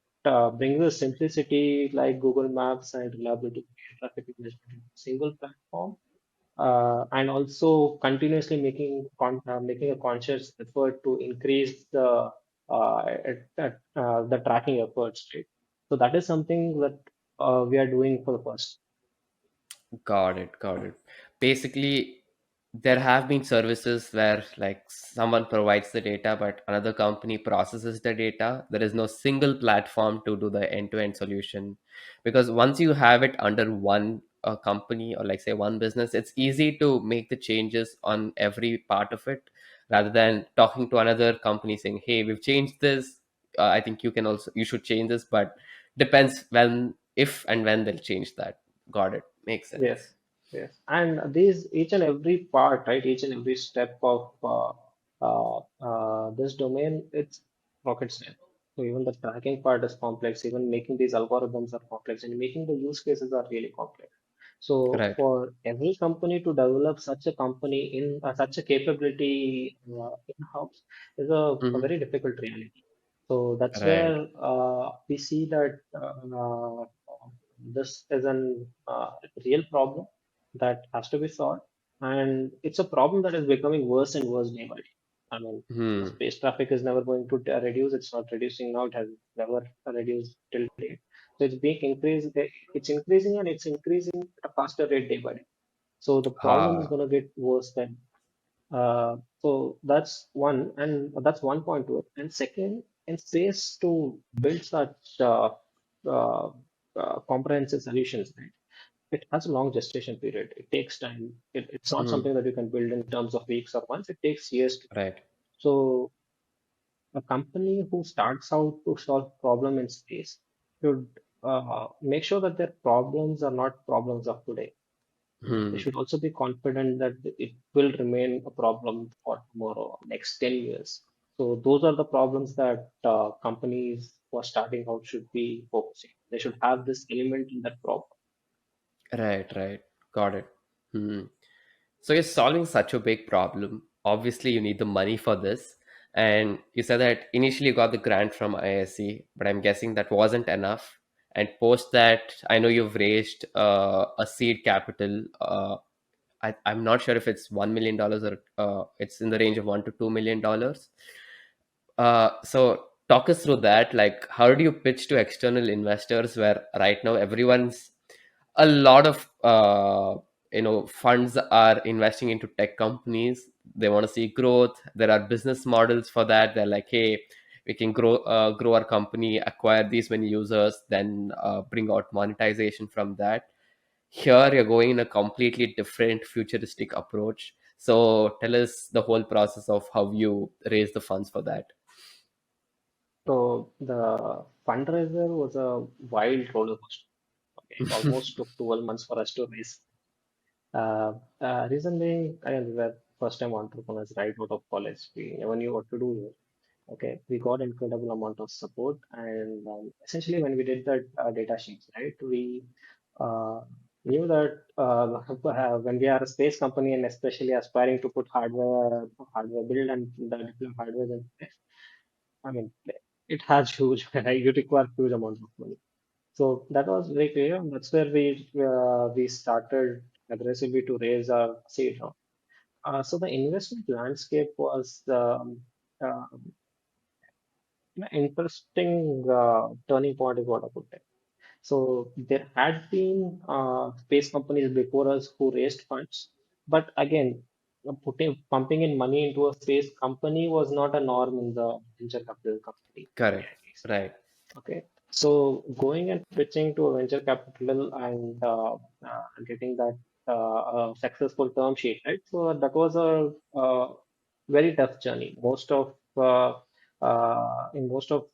brings the simplicity like Google Maps and reliability of traffic management into a single platform, and also continuously making a conscious effort to increase the tracking efforts, right? So that is something that we are doing for the first. Got it. Got it. Basically, there have been services where like someone provides the data, but another company processes the data. There is no single platform to do the end-to-end solution, because once you have it under one company or like say one business, it's easy to make the changes on every part of it, rather than talking to another company saying, "Hey, we've changed this. I think you should change this," but depends when, if and when they'll change that. Got it. Makes Yes, sense. yes. And these each and every part, right, each and every step of this domain, it's rocket science. So even the tracking part is complex, even making these algorithms are complex, and making the use cases are really complex. So Right. for every company to develop such a company in such a capability in-house is a Hmm. very difficult reality. So that's Right. where we see that this is an real problem that has to be solved, and it's a problem that is becoming worse and worse day by day. I mean, the Hmm. space traffic is never going to reduce. It's not reducing now. It has never reduced till date. So it's being increased. It's increasing and it's increasing at a faster rate day by day. So the problem is Ah, going to get worse then. So that's one, and that's one point to it. And second, in space to build such uh, comprehensive solutions, right? It has a long gestation period. It takes time. It's not Mm, something that you can build in terms of weeks or months. It takes years to. right. So a company who starts out to solve problem in space should make sure that their problems are not problems of today. They Hmm. should also be confident that it will remain a problem for tomorrow, next 10 years. So those are the problems that companies who are starting out should be focusing. They should have this element in that problem. Right, right. Got it. Hmm. So you're solving such a big problem. Obviously, you need the money for this. And you said that initially you got the grant from ISC, but I'm guessing that wasn't enough. And post that, I know you've raised a seed capital. I'm not sure if it's $1 million or it's in the range of $1 to $2 million. So talk us through that. Like, how do you pitch to external investors where right now everyone's a lot of funds are investing into tech companies. They want to see growth. There are business models for that. They're like, hey, we can grow our company, acquire these many users, then bring out monetization from that. Here you're going in a completely different futuristic approach. So tell us the whole process of how you raise the funds for that. So the fundraiser was a wild roller coaster. Okay, it almost took 12 months for us to raise. Reason being, we were first time entrepreneurs right out of college. We never knew what to do. Okay, we got incredible amount of support, and essentially when we did that data sheets, right, we uh, knew that when we are a space company and especially aspiring to put hardware build and the deploy hardware in space, I mean, it has huge, right? You require huge amount of money. So that was very clear. And that's where we started aggressively to raise our seed round. So the investment landscape was uh, interesting turning point is what I put it. So there had been space companies before us who raised funds, but again, pumping in money into a space company was not a norm in the venture capital company, Correct. at least. Right. Okay, so going and pitching to a venture capital and getting that successful term sheet, right? So that was a very tough journey. In most of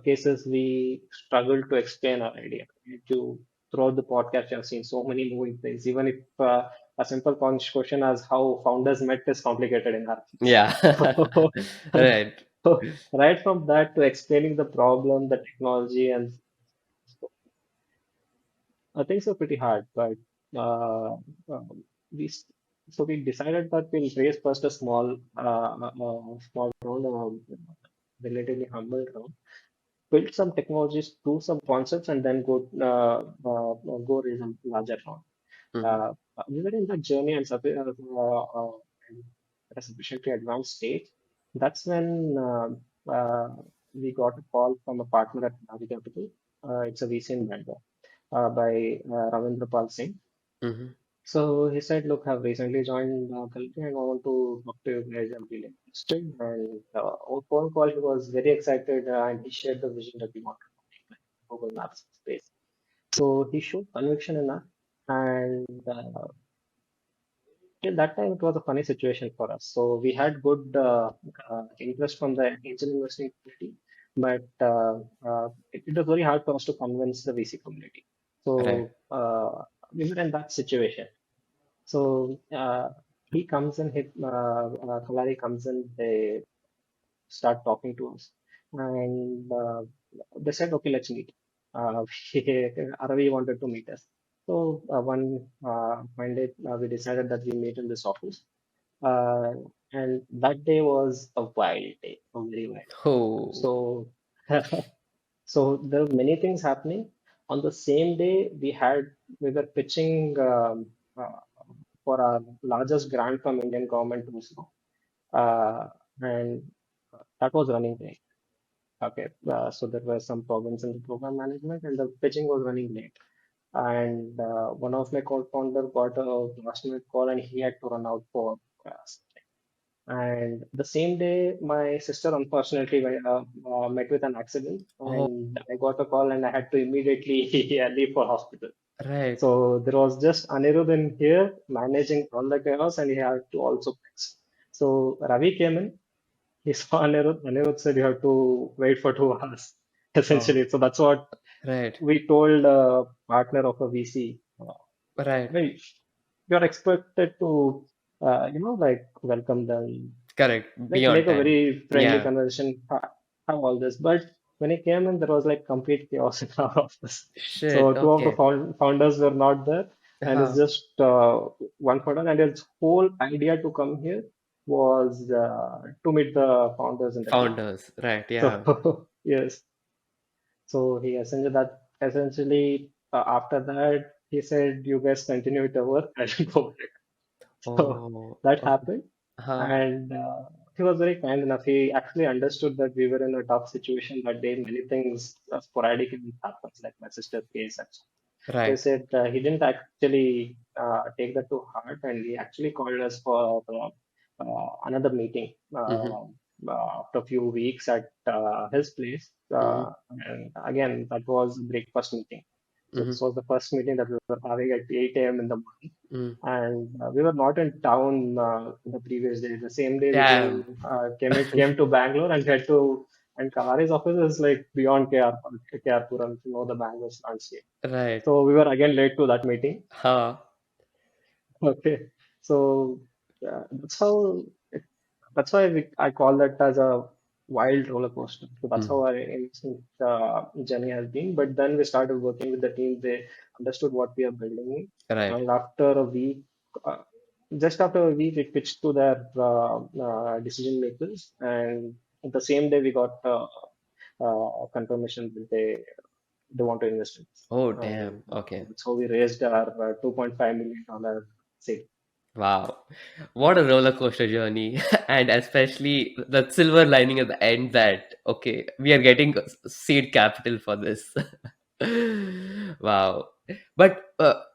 cases, we struggled to explain our idea. To throughout the podcast, I've seen so many moving things. Even if a simple question as how founders met is complicated in our case. Yeah. Right. So right from that to explaining the problem, the technology, and things were pretty hard. But uh, we s- so we decided that we'll raise first a small round, relatively humble round, build some technologies, do some concepts, and then go raise a larger round. Mhm. Uh, we were in that journey at a sufficiently advanced stage. That's when we got a call from a partner at Navi Capital. It's a VC investor by Ravindra Pal Singh. Mhm. So he said, "Look, I've recently joined Kalki and I want to talk to you guys. I'm really interested." And on phone call, he was very excited and he shared the vision that we wanted to make, like Google Maps space. So he showed conviction in that, and till that time, it was a funny situation for us. So we had good interest from the angel investing community, but it was very hard for us to convince the VC community. Right. So we were in that situation. So he comes in, Kalari comes in, they start talking to us, and they said, "Okay, let's meet." Uh, Aravi wanted to meet us. So one day we decided that we meet in this office, uh, and that day was a wild day, a very wild. Oh. So, so there were many things happening. On the same day, we were pitching for our largest grant from Indian government to ISRO, and that was running late. Okay, so there were some problems in the program management, and the pitching was running late. And one of my co-founder got a last minute call, and he had to run out for something. And the same day, my sister unfortunately met with an accident, Oh, and I got a call, and I had to immediately leave for hospital. right. So there was just Anirudh in here managing all the chaos, and he had to also fix. So Ravi came in. He saw Anirudh. Anirudh said you have to wait for 2 hours, Oh, essentially. So that's what right. we told a partner of a VC. Right. I mean, you're expected to, like welcome them, Correct. like Be on make a time. very friendly Yeah. conversation, have all this. But when he came in, there was like complete chaos in our office. Shit. So two of the Okay. founders were not there, and it's Uh-huh. just one founder, and his whole idea to come here was to meet the founders in the team. Founders. Right. Yeah. So yes, so he essentially after that he said, "You guys continue with the work. I will go back." So Oh, that okay. happened, Uh-huh. and he was very kind enough. He actually understood that we were in a tough situation that day. Many things sporadically happens, like my sister's case and so. So he Right. said he didn't actually take that to heart, and he actually called us for another meeting Mm-hmm. after a few weeks at his place. Mm-hmm. And again, that was a breakfast meeting. So Mm-hmm. this was the first meeting that we were having at 8 a.m. in the morning, Mm. and we were not in town the previous day. The same day we Damn. came to Bangalore and had to. And Kalari's office is like beyond KR Puram, if you know the Bangalore landscape. Right. So we were again late to that meeting. Huh. Okay, so that's how that's why I call that as a wild roller coaster. So that's Mm. how our investment journey has been. But then we started working with the team. They understood what we are building, Right. and after a week, uh, just after a week, we pitched to their decision makers, and the same day we got confirmation that they want to invest in us. Oh, And damn. Okay. that's how we raised our $2.5 million seed. Wow. What a roller coaster journey. And especially the silver lining at the end that, okay, we are getting seed capital for this. Wow. But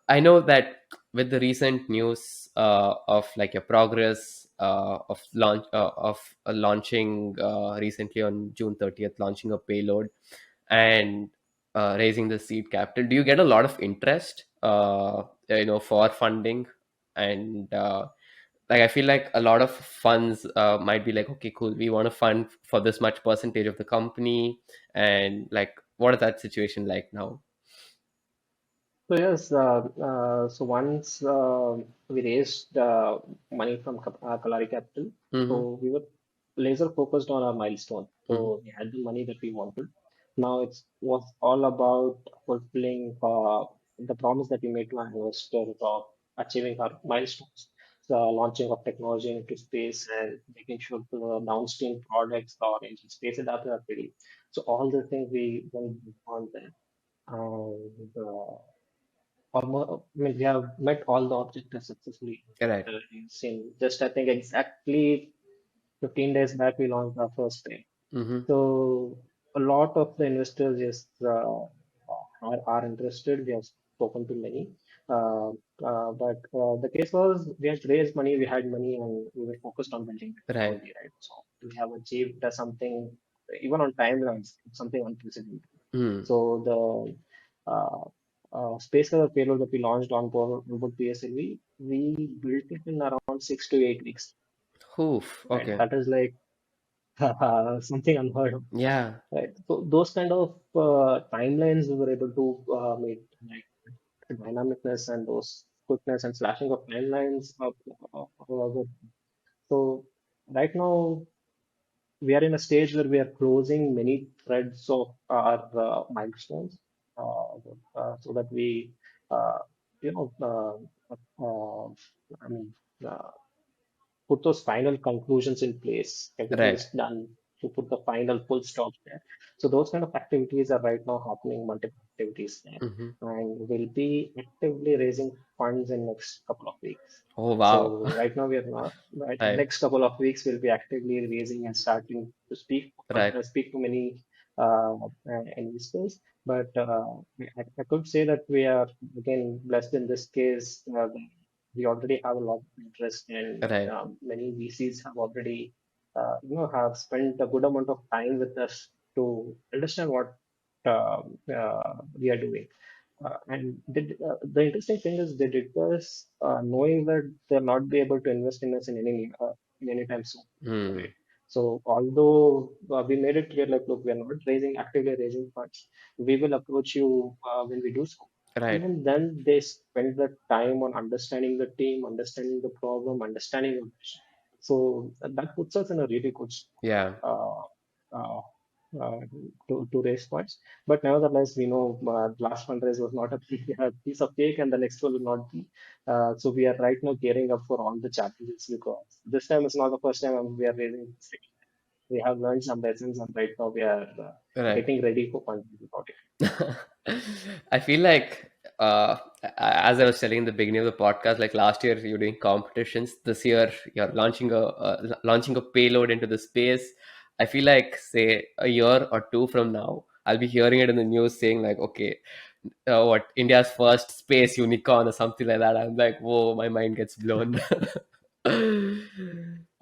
I know that with the recent news of like your progress of launching recently on June 30th, launching a payload and raising the seed capital, do you get a lot of interest, for funding? And like I feel like a lot of funds might be like, okay, cool, we want to fund for this much percentage of the company, and like what is that situation like now? So yes, so once we raised money from Kalari Capital, Mm-hmm. so we were laser focused on our milestone. Mm-hmm. So we had the money that we wanted. Now it was all about fulfilling the promise that we made to our investors of achieving our milestones. So launching of technology into space and making sure the downstream products or engine space adapters are ready. So all the things we went on there. And I mean, we have met all the objectives successfully. Right. In just, I think, exactly 15 days back, we launched our first day. Mm-hmm. So a lot of the investors, yes, are interested. We have spoken to many. Uh, but the case was we had raised money, we had money, and we were focused on building Right. technology, right? So we have achieved something, even on timelines, something unprecedented. Mm. So the space cover payload that we launched on board PSLV, we built it in around 6 to 8 weeks. Oof. Right, Okay. that is like something unheard of. Yeah. Right, so those kind of timelines we were able to meet, like the dynamicness and those quickness and slashing of timelines. So right now we are in a stage where we are closing many threads of our milestones, so that we, uh, you know, I mean, uh, put those final conclusions in place. Everything Right. is done to put the final full stop there. So those kind of activities are right now happening, multiple activities there, Mm-hmm. and we'll be actively raising funds in next couple of weeks. Oh, wow. So right now we are not. Right, Right. next couple of weeks we'll be actively raising and starting to Right. speak to many investors. But I could say that we are again blessed in this case. we already have a lot of interest, and Right. many VCs have already, have spent a good amount of time with us to understand what we are doing. The interesting thing is they did this knowing that they'll not be able to invest in us in any time soon, right? Hmm. So although we made it clear, like, look, we are not actively raising funds. We will approach you when we do so. And Right. then they spend the time on understanding the team, understanding the problem, understanding the vision. So that puts us in a really good spot. Yeah. Uh, uh, uh, to raise funds. But nevertheless, we know last fundraise was not a piece of cake, and the next one will not be. So we are right now gearing up for all the challenges because this time is not the first time we are raising. We have learned some lessons, and right now we are Right. getting ready for fundraising about it. I feel like, as I was telling in the beginning of the podcast, like last year you're doing competitions. This year you're launching a payload into the space. I feel like, say, a year or two from now, I'll be hearing it in the news saying like, okay, what, India's first space unicorn or something like that. I'm like, whoa, my mind gets blown.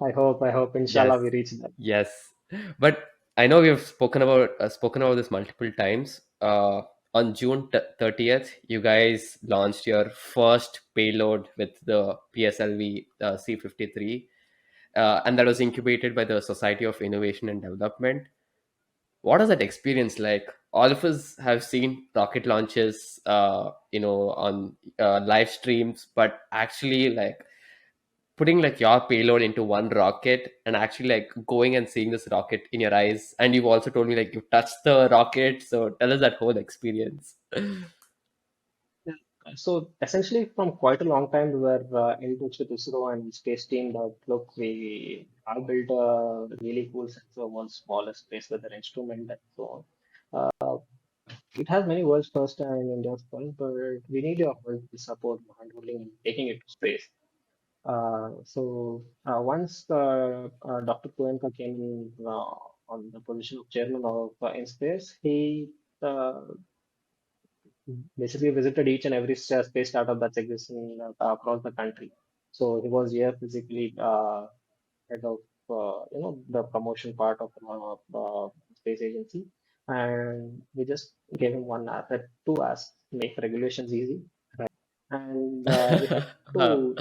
Inshallah, Yes, we reach that. yes. But I know we have spoken about this multiple times. On June 30th, you guys launched your first payload with the PSLV C-53, and that was incubated by the Society of Innovation and Development. What is that experience like? All of us have seen rocket launches, on live streams, but actually, like, putting like your payload into one rocket and actually like going and seeing this rocket in your eyes, and you've also told me like you touched the rocket, so tell us that whole experience. Yeah. So essentially, from quite a long time, we were in touch with ISRO and space team that look, we have built a really cool sensor, world's smallest space weather instrument, and so on. It has many world's first and India's first, but we need your help to support handholding and taking it to space. Once Dr. Goenka came in on the position of chairman of InSpace, he uh, basically visited each and every space startup that's existing across the country. So he was here physically head of the promotion part of space agency, and we just gave him two asks: make regulations easy, and we had to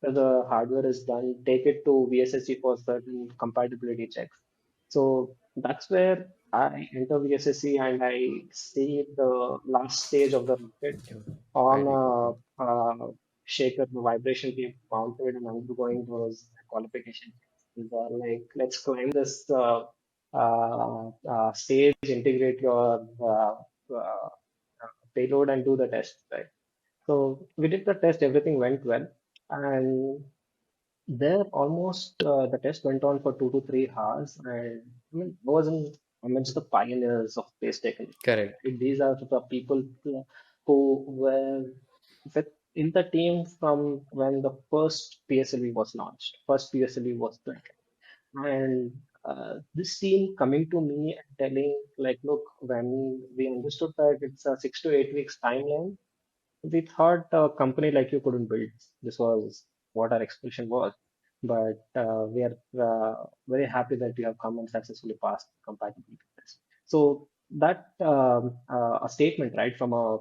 the hardware is done, take it to VSSC for certain compatibility checks. So that's where I enter VSSC and I see the last stage of the rocket on Very good. a shaker, the vibration being mounted and undergoing those qualification checks. And like, let's climb this stage, integrate your payload and do the test, right? So we did the test, everything went well. And there, almost the test went on for 2 to 3 hours, and I mean, I was amidst the pioneers of space technology. Correct. Right? These are the people who were in the team from when the first PSLV was launched. First PSLV was built, and this team coming to me and telling, like, look, when we understood that it's a 6 to 8 weeks timeline, we thought a company like you couldn't build. This was what our expression was. But we are very happy that you have come and successfully passed the compatibility test. So that a statement, right, from a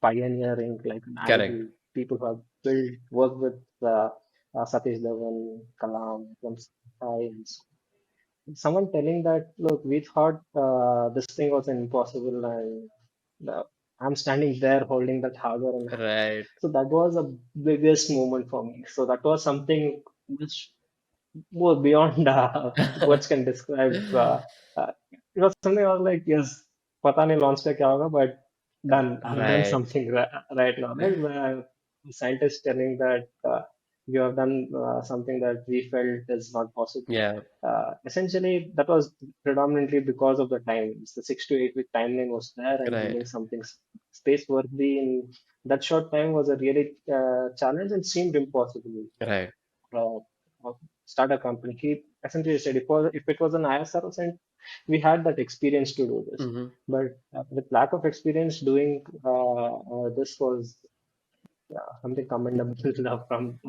pioneering, like an Correct. idol, people who have built, worked with Satish Dhawan, Kalam, from Sai, and so someone telling that, look, we thought this thing was impossible, and I'm standing there holding that hardware in my hand. Right. So that was a biggest moment for me. So that was something which more beyond words can describe. It was something I was like, yes, पता नहीं launch का क्या होगा, but done. I've done Right. something right now. Right? Where scientists telling that you have done something that we felt is not possible. Yeah. Essentially, that was predominantly because of the time. The 6 to 8 week timeline was there, and Right. building something space worthy in that short time was a really challenge and seemed impossible. Right. Uh, Start a company. He essentially said if it was an ISRO cent, we had that experience to do this. Mm-hmm. But with lack of experience doing this was something commendable from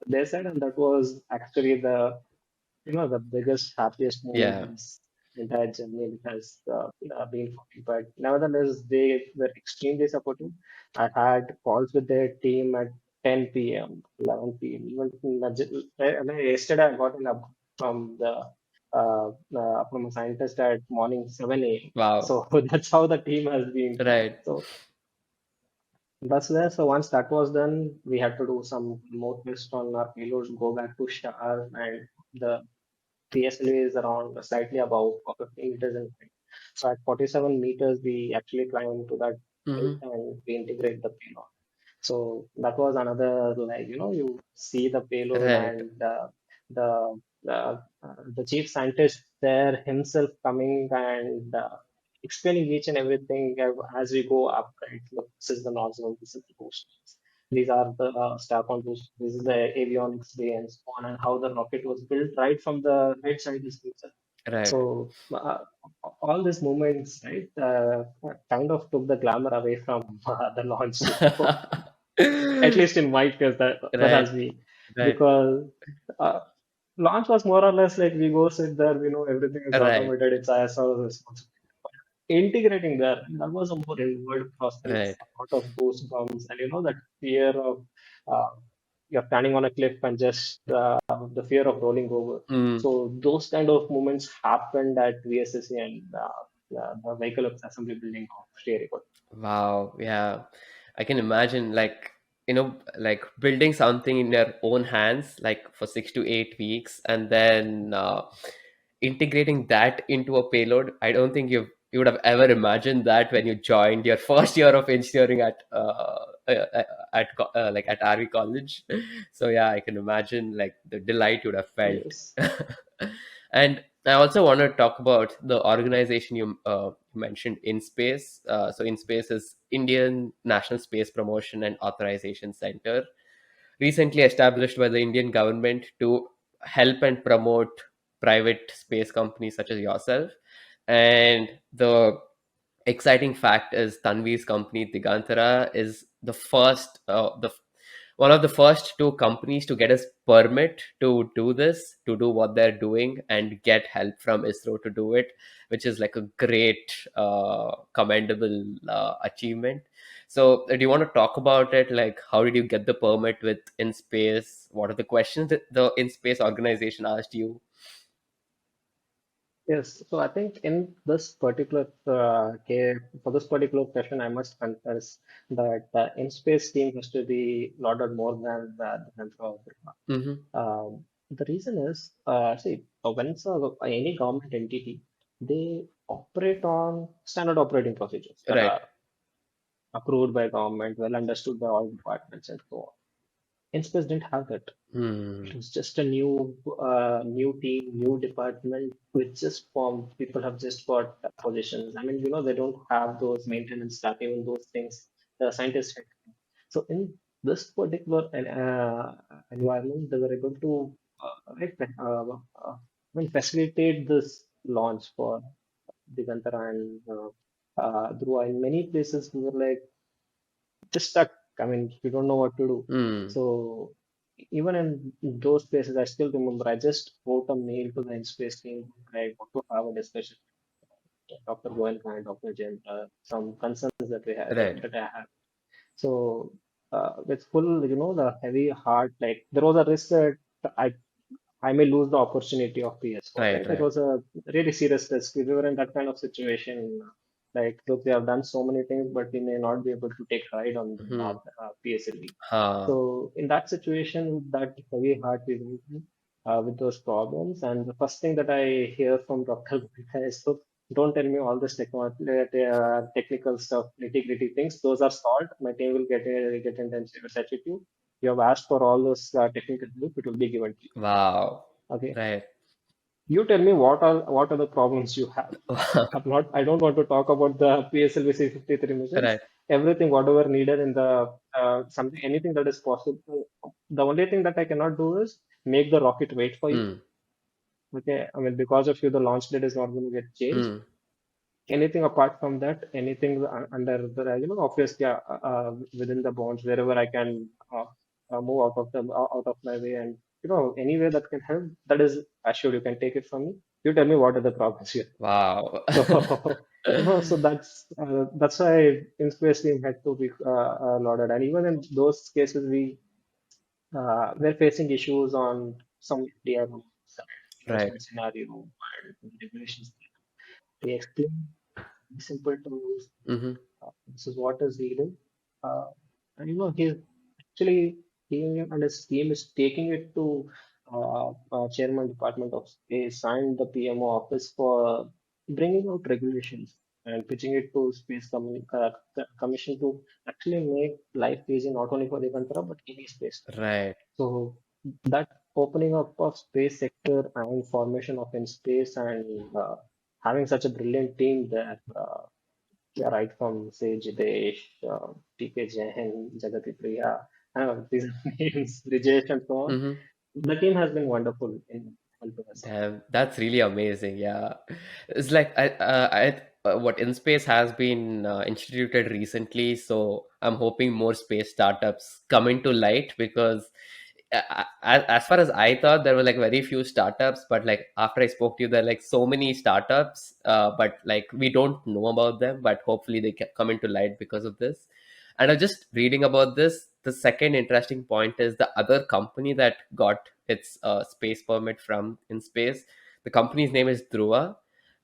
their side, and that was actually the biggest, happiest moment Yeah. in this entire journey that has been for me. But nevertheless, they were extremely supportive. I had calls with their team at 10 p.m., 11 p.m. Yesterday, I got an up from from a scientist at morning 7 a.m. Wow. So that's how the team has been. Right. So that's there. So once that was done, we had to do some more tests on our payloads, go back to SHAR, and the PSLV is around slightly above 50 meters in height. So at 47 meters, we actually climb to that height Mm-hmm. and we integrate the payload. So that was another, like, you see the payload Right. and the the chief scientist there himself coming and explaining each and everything as we go up, right? Look, this is the nozzle, this is the boost. These are the stack on boost. This is the avionics bay and so on, and how the rocket was built right from the right side is itself. Right. So all these moments, right, kind of took the glamour away from the launch. At least in my case, that Right. has been Right. because uh, launch was more or less like we go sit there, we know everything is Right. automated, it's ISRO responsibility. Integrating there, that was a more inward process, Right. a lot of goosebumps, and that fear of uh, you're standing on a cliff and just the fear of rolling over. Mm. So those kind of moments happened at VSSC and the vehicle assembly building of Sherry. Wow, yeah. I can imagine like building something in your own hands, like for 6 to 8 weeks, and then integrating that into a payload. I don't think you would have ever imagined that when you joined your first year of engineering at RV college. So yeah, I can imagine like the delight you would have felt. Yes. And I also want to talk about the organization you mentioned, InSpace. So InSpace is Indian National Space Promotion and Authorization Center, recently established by the Indian government to help and promote private space companies such as yourself. And the exciting fact is Tanveer's company Digantara is the one of the first two companies to get a permit to do this, to do what they're doing, and get help from ISRO to do it, which is like a great, commendable achievement. So, do you want to talk about it? Like, how did you get the permit with InSpace? What are the questions that the InSpace organization asked you? Yes, so I think in this particular case, for this particular question, I must confess that the in-space team has to be lauded more than the Tantra. Mm-hmm. The reason is, see, when it's any government entity, they operate on standard operating procedures that Right. are approved by government, well understood by all departments, and so on. In-space didn't have that. It Hmm. was just a new team, new department which just formed. People have just got positions. I mean, they don't have those maintenance staff, even those things the scientists had. So in this particular environment, they were able to I mean, facilitate this launch for Digantara and Dhruva. In many places, we were like just stuck. I mean, we don't know what to do. Hmm. So even in those places, I still remember I just wrote a mail to the InSpace team. I want to have a discussion with Dr. Goenka and Dr. Jain, some concerns that we have Right. that I have. So with full, the heavy heart, like there was a risk that I I may lose the opportunity of PS4, Right. right? It Right. was a really serious risk. We were in that kind of situation. Like, look, we have done so many things, but we may not be able to take ride on the Hmm. PSLV. Ha. So, in that situation, that heavy heart we went in, with those problems. And the first thing that I hear from Dr. Gupta is, look, don't tell me all this technical stuff, nitty-gritty things. Those are solved. My team will get in touch with you. You have asked for all those technical help. It will be given to you. Wow. Okay. Right. You tell me what are the problems you have. I don't want to talk about the PSLV C53 missions. Right. Everything, whatever needed in the something, anything that is possible. The only thing that I cannot do is make the rocket wait for you. Hmm. Okay. I mean, because of you, the launch date is not going to get changed. Hmm. anything apart from that, anything under the, obviously, within the bounds, wherever I can move out of my way, and any way that can help, that is assured. You can take it from me. You tell me what are the problems here. Wow. So, so that's why InSpace team had to be lauded, and even in those cases, we're facing issues on some India Right. investment scenario and regulations. We explain simple tools. Mm-hmm. This is what is needed. Uh, and he's actually taking it, and his team is taking it to Chairman Department of Space and the PMO office for bringing out regulations and pitching it to Commission to actually make life easy not only for the Digantara but any space. Right. So that opening up of space sector and formation of InSpace and having such a brilliant team there. Yeah, right from say Jidesh, PK Jain, Jagati Priya, these names, Brijesh and so on. Mm-hmm. The team has been wonderful in helping us. Damn, that's really amazing. Yeah, it's like what InSpace has been instituted recently, so I'm hoping more space startups come into light because as far as I thought, there were like very few startups, but like after I spoke to you, there are like so many startups, but like we don't know about them, but hopefully they can come into light because of this. And I'm just reading about this. The second interesting point is the other company that got its space permit from InSpace. The company's name is Dhruva,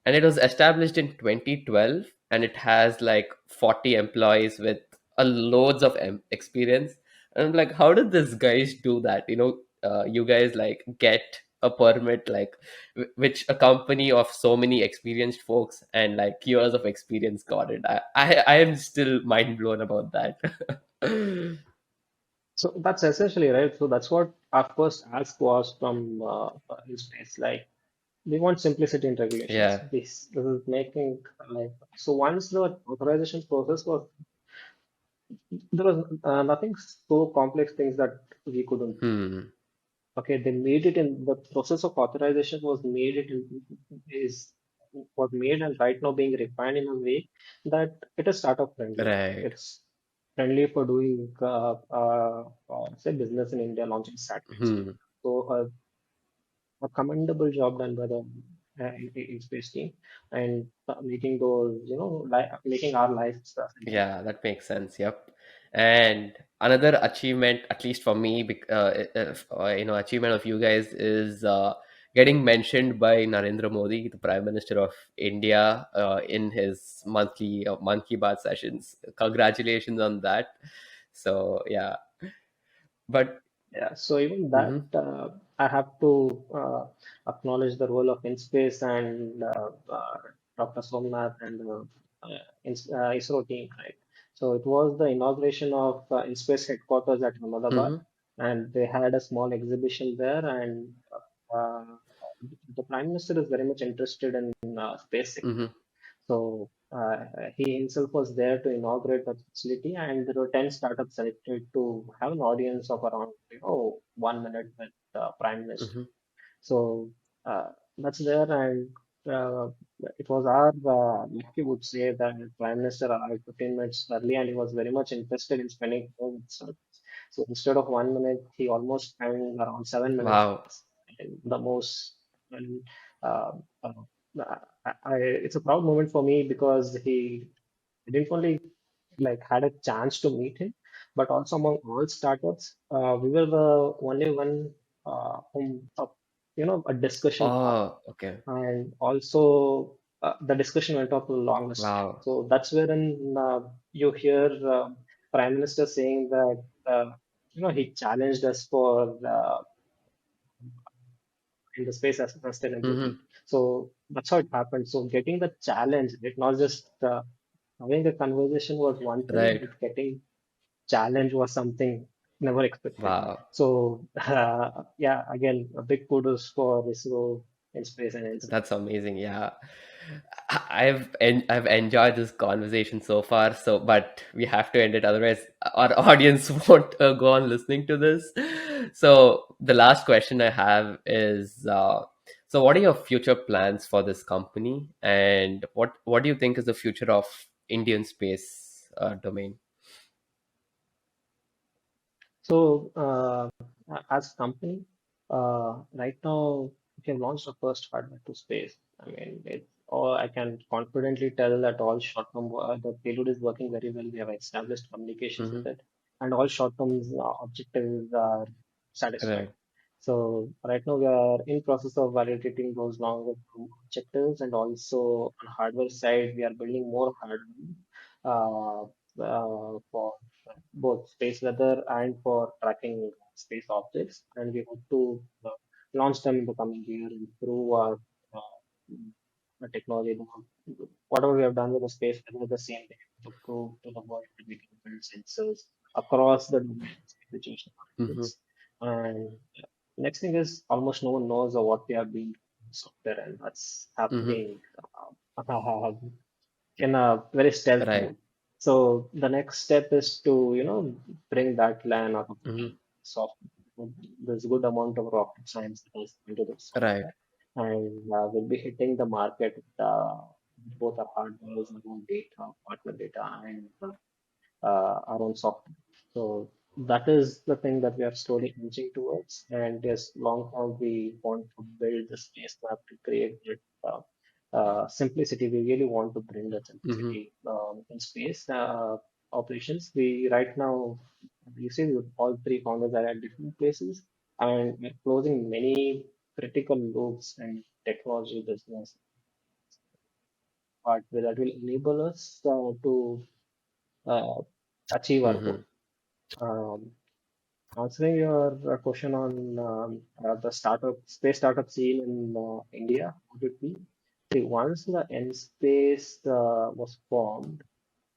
and it was established in 2012, and it has like 40 employees with loads of experience. And I'm like, how did this guys do that? You guys like get a permit like which a company of so many experienced folks and like years of experience got it. I am still mind blown about that. So that's essentially right. So that's what our first ask was from InSpace. Like we want simplicity in regulations. Yeah. This is making like so once the authorization process was there was nothing so complex things that we couldn't do. Hmm. Okay, they made it in the process of authorization was made it in, is was made and right now being refined in a way that it is startup friendly. Right. It's friendly for doing say business in India, launching satellites. Hmm. So a commendable job done by the space team and making those making our lives simpler. Yeah, that makes sense. Yep. And another achievement, at least for me, achievement of you guys is getting mentioned by Narendra Modi, the Prime Minister of India, in his monthly Man Ki Baat sessions. Congratulations on that. So yeah, but Yeah, so even that, mhm, I have to acknowledge the role of InSpace and Dr. Somnath and the ISRO team, right? So it was the inauguration of InSpace headquarters at Ahmedabad, mhm, and they had a small exhibition there, and uh, the Prime Minister is very much interested in space sector. mhm, So he himself was there to inaugurate the facility, and there were 10 startups selected to have an audience of around 1 minute with Prime Minister. mhm, So that's there, and uh, it was our lucky would say that Prime Minister arrived 15 minutes early, and he was very much interested in spending time with startups. So instead of 1 minute, he almost spent around 7 minutes with wow, us. And the most, and uh, uh, it's a proud moment for me because he didn't only like had a chance to meet him, but also among all startups, we were the only one whom a discussion happened, oh, okay, and also the discussion went on for the longest time. wow, So that's wherein you hear Prime Minister saying that he challenged us for in the space as sustainability. mhm, So that's how it happened. So getting the challenge, it not just having a conversation was one thing, right, but getting challenge was something never expected. wow. So yeah, again, a big kudos for ISRO in space and NC. That's amazing. Yeah. I've enjoyed this conversation so far. So, but we have to end it. Otherwise, our audience won't go on listening to this. So, the last question I have is, So, what are your future plans for this company, and what do you think is the future of Indian space domain? So, as a company, right now, we have launched the first hardware to space. I mean, or I can confidently tell that all short-term, the payload is working very well. We have established communications with Mm-hmm. it, and all short-term objectives are satisfied. Right. So right now we are in process of validating those longer-term objectives, and also on hardware side, we are building more hardware for both space weather and for tracking space objects. And we hope to launch them in the coming year and improve our technology. Whatever we have done with the space weather, the same thing to prove to the world that we can build sensors across the domains, situation Mm-hmm. markets. And next thing is almost no one knows of what we have been doing in software and what's Mm-hmm. happening in a very stealth Right. mode. So the next step is to, bring that LAN out of the Mm-hmm. software. There's a good amount of rocket science that goes into the Right. software, and we'll be hitting the market with both our hardware, our own data, partner data, and our own software. So that is the thing that we are slowly inching towards. And yes, long term, we want to build the space map to create that simplicity. We really want to bring that Mm-hmm. simplicity in space operations. We right now, you see, all three founders are at different places, and we're closing many critical loops and technology business part that will enable us to uh, achieve our Mm-hmm. goal. Um, Answering your question on the space startup scene in India, would it be? See, once the InSpace was formed,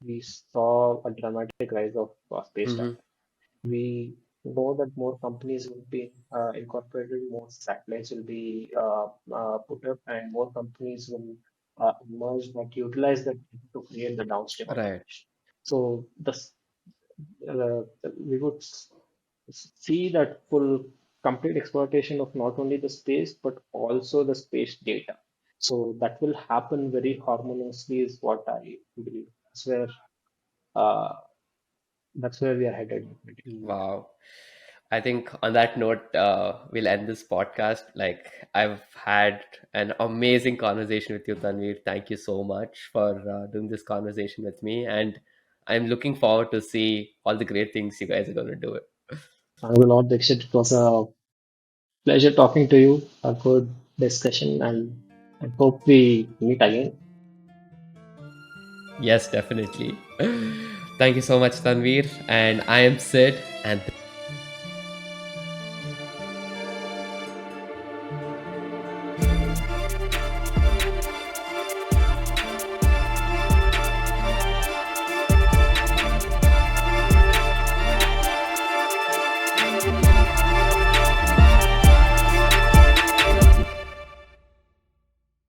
we saw a dramatic rise of space Mm-hmm. startup. We know that more companies will be incorporated, more satellites will be put up, and more companies will emerge that utilize that to create the downstream Right. application. So uh, we would see that full complete exploitation of not only the space but also the space data. So that will happen very harmoniously, is what I believe. Uh, that's where we are headed. Wow. I think on that note, we'll end this podcast. Like, I've had an amazing conversation with you, Tanveer. Thank you so much for doing this conversation with me, and I'm looking forward to see all the great things you guys are going to do. It. Thank you a lot, Dixit. It was a pleasure talking to you. A good discussion, and I hope we meet again. Yes, definitely. Thank you so much, Tanveer. And I am Sid, and